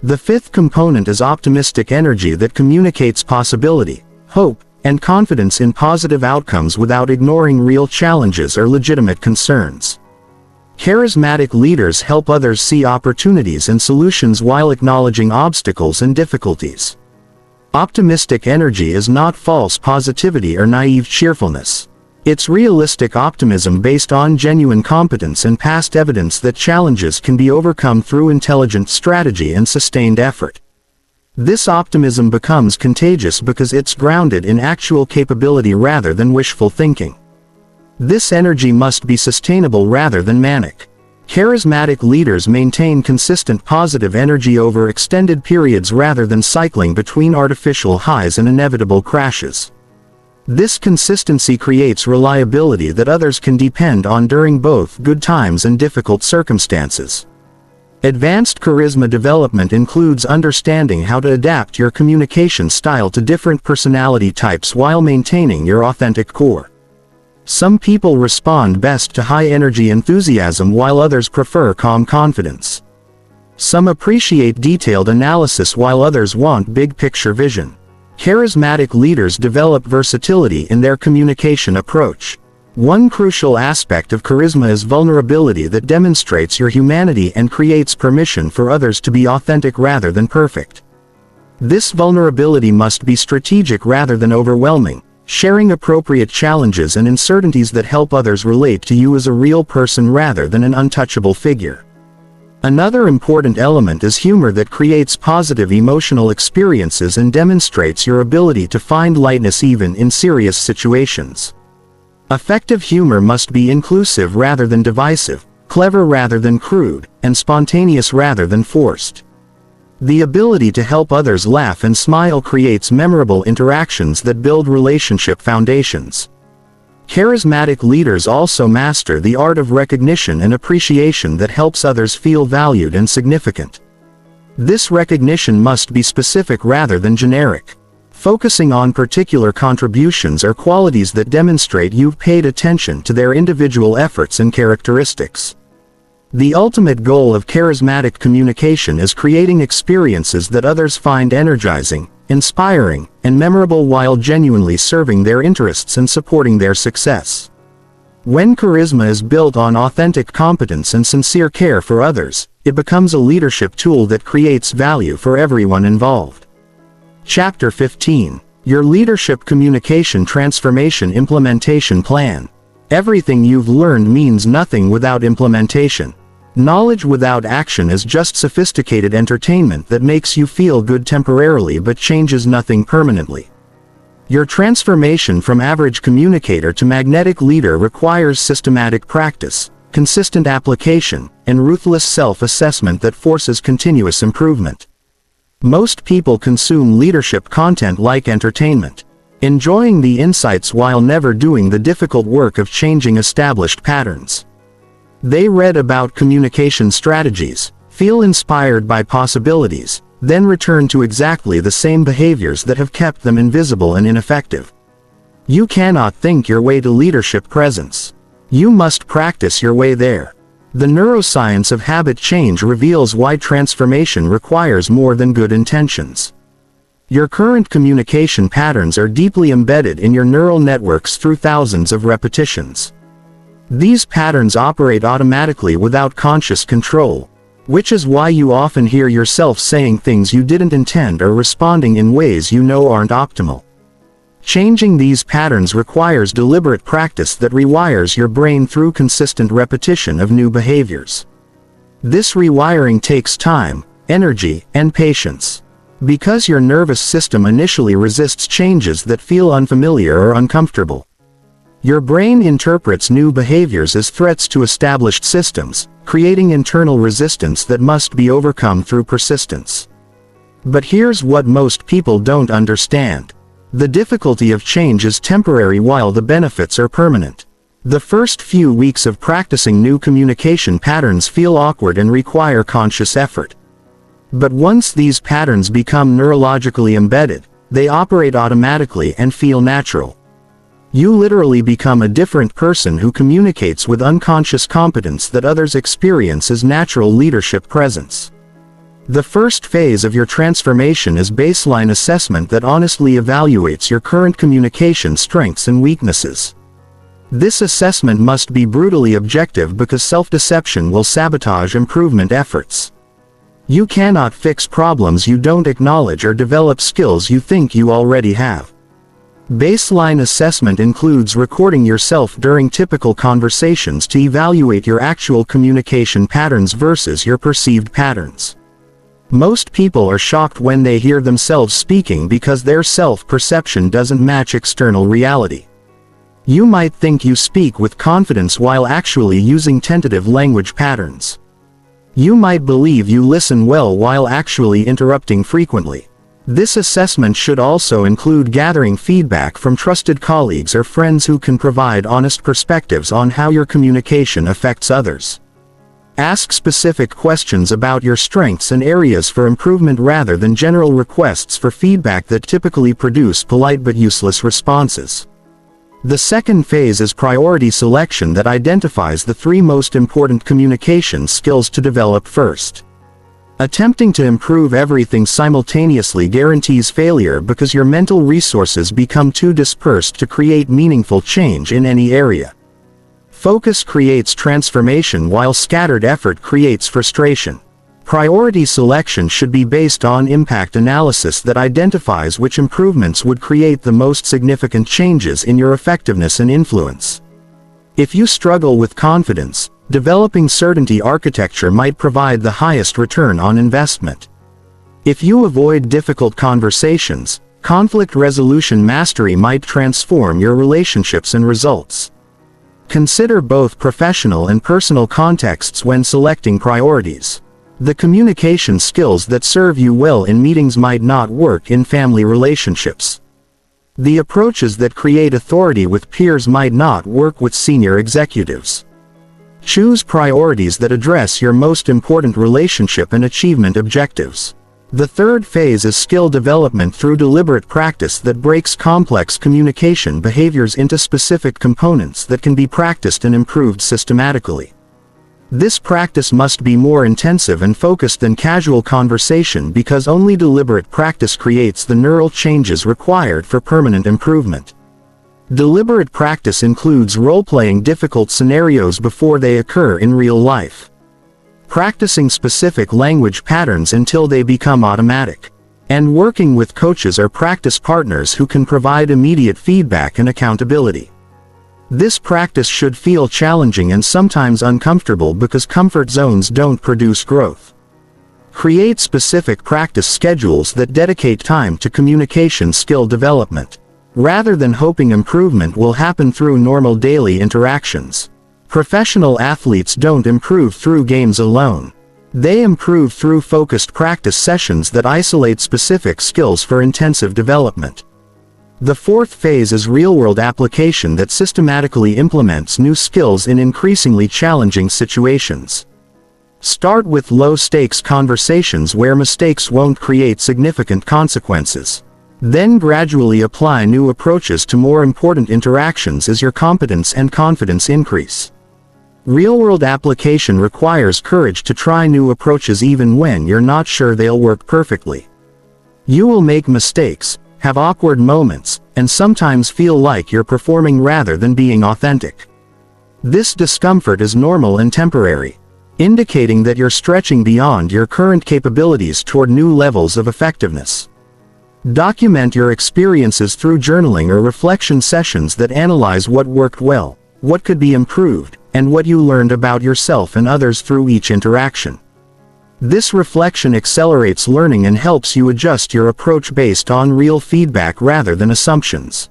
A: The fifth component is optimistic energy that communicates possibility, hope, and confidence in positive outcomes without ignoring real challenges or legitimate concerns. Charismatic leaders help others see opportunities and solutions while acknowledging obstacles and difficulties. Optimistic energy is not false positivity or naive cheerfulness. It's realistic optimism based on genuine competence and past evidence that challenges can be overcome through intelligent strategy and sustained effort. This optimism becomes contagious because it's grounded in actual capability rather than wishful thinking. This energy must be sustainable rather than manic. Charismatic leaders maintain consistent positive energy over extended periods rather than cycling between artificial highs and inevitable crashes. This consistency creates reliability that others can depend on during both good times and difficult circumstances. Advanced charisma development includes understanding how to adapt your communication style to different personality types while maintaining your authentic core. Some people respond best to high-energy enthusiasm while others prefer calm confidence. Some appreciate detailed analysis while others want big-picture vision. Charismatic leaders develop versatility in their communication approach. One crucial aspect of charisma is vulnerability that demonstrates your humanity and creates permission for others to be authentic rather than perfect. This vulnerability must be strategic rather than overwhelming, sharing appropriate challenges and uncertainties that help others relate to you as a real person rather than an untouchable figure. Another important element is humor that creates positive emotional experiences and demonstrates your ability to find lightness even in serious situations. Effective humor must be inclusive rather than divisive, clever rather than crude, and spontaneous rather than forced. The ability to help others laugh and smile creates memorable interactions that build relationship foundations. Charismatic leaders also master the art of recognition and appreciation that helps others feel valued and significant. This recognition must be specific rather than generic, focusing on particular contributions or qualities that demonstrate you've paid attention to their individual efforts and characteristics. The ultimate goal of charismatic communication is creating experiences that others find energizing, inspiring, and memorable while genuinely serving their interests and supporting their success. When charisma is built on authentic competence and sincere care for others, it becomes a leadership tool that creates value for everyone involved. Chapter 15. Your Leadership Communication Transformation Implementation Plan. Everything you've learned means nothing without implementation. Knowledge without action is just sophisticated entertainment that makes you feel good temporarily but changes nothing permanently. Your transformation from average communicator to magnetic leader requires systematic practice, consistent application, and ruthless self-assessment that forces continuous improvement. Most people consume leadership content like entertainment, enjoying the insights while never doing the difficult work of changing established patterns. They read about communication strategies, feel inspired by possibilities, then return to exactly the same behaviors that have kept them invisible and ineffective. You cannot think your way to leadership presence. You must practice your way there. The neuroscience of habit change reveals why transformation requires more than good intentions. Your current communication patterns are deeply embedded in your neural networks through thousands of repetitions. These patterns operate automatically without conscious control, which is why you often hear yourself saying things you didn't intend or responding in ways you know aren't optimal. Changing these patterns requires deliberate practice that rewires your brain through consistent repetition of new behaviors. This rewiring takes time, energy, and patience. Because your nervous system initially resists changes that feel unfamiliar or uncomfortable. Your brain interprets new behaviors as threats to established systems, creating internal resistance that must be overcome through persistence. But here's what most people don't understand. The difficulty of change is temporary while the benefits are permanent. The first few weeks of practicing new communication patterns feel awkward and require conscious effort. But once these patterns become neurologically embedded, they operate automatically and feel natural. You literally become a different person who communicates with unconscious competence that others experience as natural leadership presence. The first phase of your transformation is baseline assessment that honestly evaluates your current communication strengths and weaknesses. This assessment must be brutally objective because self-deception will sabotage improvement efforts. You cannot fix problems you don't acknowledge or develop skills you think you already have. Baseline assessment includes recording yourself during typical conversations to evaluate your actual communication patterns versus your perceived patterns. Most people are shocked when they hear themselves speaking because their self-perception doesn't match external reality. You might think you speak with confidence while actually using tentative language patterns. You might believe you listen well while actually interrupting frequently. This assessment should also include gathering feedback from trusted colleagues or friends who can provide honest perspectives on how your communication affects others. Ask specific questions about your strengths and areas for improvement rather than general requests for feedback that typically produce polite but useless responses. The second phase is priority selection that identifies the 3 most important communication skills to develop first. Attempting to improve everything simultaneously guarantees failure because your mental resources become too dispersed to create meaningful change in any area. Focus creates transformation while scattered effort creates frustration. Priority selection should be based on impact analysis that identifies which improvements would create the most significant changes in your effectiveness and influence. If you struggle with confidence, developing certainty architecture might provide the highest return on investment. If you avoid difficult conversations, conflict resolution mastery might transform your relationships and results. Consider both professional and personal contexts when selecting priorities. The communication skills that serve you well in meetings might not work in family relationships. The approaches that create authority with peers might not work with senior executives. Choose priorities that address your most important relationship and achievement objectives. The third phase is skill development through deliberate practice that breaks complex communication behaviors into specific components that can be practiced and improved systematically. This practice must be more intensive and focused than casual conversation because only deliberate practice creates the neural changes required for permanent improvement. Deliberate practice includes role-playing difficult scenarios before they occur in real life. Practicing specific language patterns until they become automatic. And working with coaches or practice partners who can provide immediate feedback and accountability. This practice should feel challenging and sometimes uncomfortable because comfort zones don't produce growth. Create specific practice schedules that dedicate time to communication skill development, rather than hoping improvement will happen through normal daily interactions. Professional athletes don't improve through games alone. They improve through focused practice sessions that isolate specific skills for intensive development. The fourth phase is real-world application that systematically implements new skills in increasingly challenging situations. Start with low-stakes conversations where mistakes won't create significant consequences. Then gradually apply new approaches to more important interactions as your competence and confidence increase. Real-world application requires courage to try new approaches even when you're not sure they'll work perfectly. You will make mistakes, have awkward moments, and sometimes feel like you're performing rather than being authentic. This discomfort is normal and temporary, indicating that you're stretching beyond your current capabilities toward new levels of effectiveness. Document your experiences through journaling or reflection sessions that analyze what worked well, what could be improved, and what you learned about yourself and others through each interaction. This reflection accelerates learning and helps you adjust your approach based on real feedback rather than assumptions.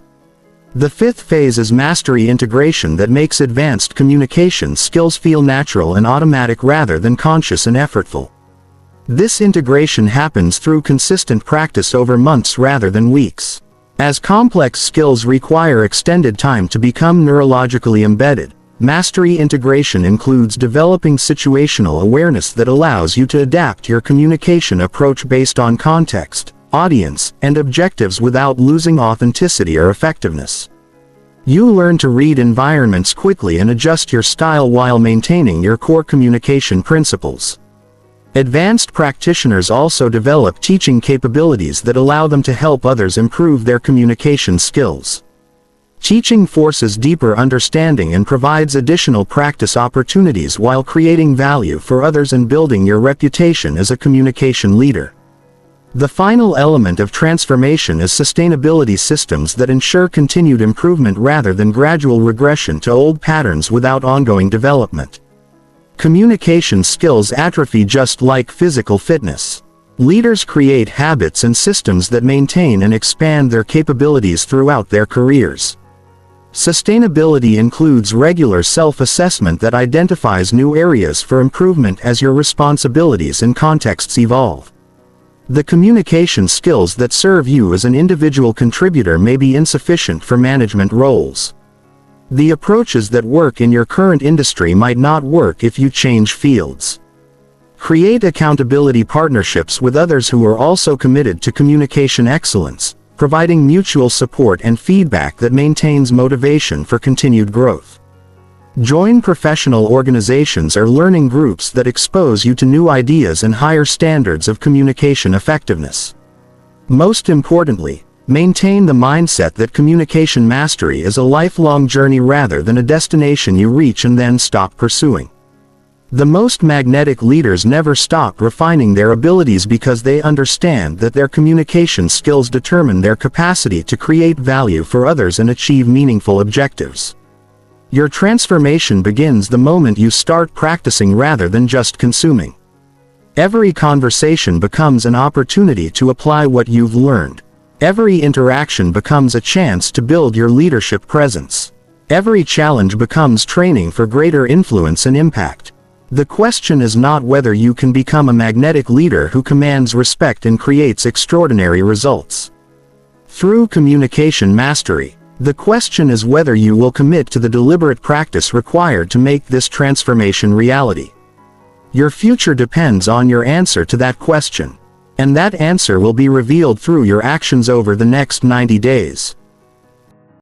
A: The fifth phase is mastery integration that makes advanced communication skills feel natural and automatic rather than conscious and effortful. This integration happens through consistent practice over months rather than weeks. As complex skills require extended time to become neurologically embedded, mastery integration includes developing situational awareness that allows you to adapt your communication approach based on context, audience, and objectives without losing authenticity or effectiveness. You learn to read environments quickly and adjust your style while maintaining your core communication principles. Advanced practitioners also develop teaching capabilities that allow them to help others improve their communication skills. Teaching forces deeper understanding and provides additional practice opportunities while creating value for others and building your reputation as a communication leader. The final element of transformation is sustainability systems that ensure continued improvement rather than gradual regression to old patterns without ongoing development. Communication skills atrophy just like physical fitness. Leaders create habits and systems that maintain and expand their capabilities throughout their careers. Sustainability includes regular self-assessment that identifies new areas for improvement as your responsibilities and contexts evolve. The communication skills that serve you as an individual contributor may be insufficient for management roles. The approaches that work in your current industry might not work if you change fields. Create accountability partnerships with others who are also committed to communication excellence, providing mutual support and feedback that maintains motivation for continued growth. Join professional organizations or learning groups that expose you to new ideas and higher standards of communication effectiveness. Most importantly, maintain the mindset that communication mastery is a lifelong journey rather than a destination you reach and then stop pursuing. The most magnetic leaders never stop refining their abilities because they understand that their communication skills determine their capacity to create value for others and achieve meaningful objectives. Your transformation begins the moment you start practicing rather than just consuming. Every conversation becomes an opportunity to apply what you've learned. Every interaction becomes a chance to build your leadership presence. Every challenge becomes training for greater influence and impact. The question is not whether you can become a magnetic leader who commands respect and creates extraordinary results through communication mastery. The question is whether you will commit to the deliberate practice required to make this transformation reality. Your future depends on your answer to that question, and that answer will be revealed through your actions over the next 90 days.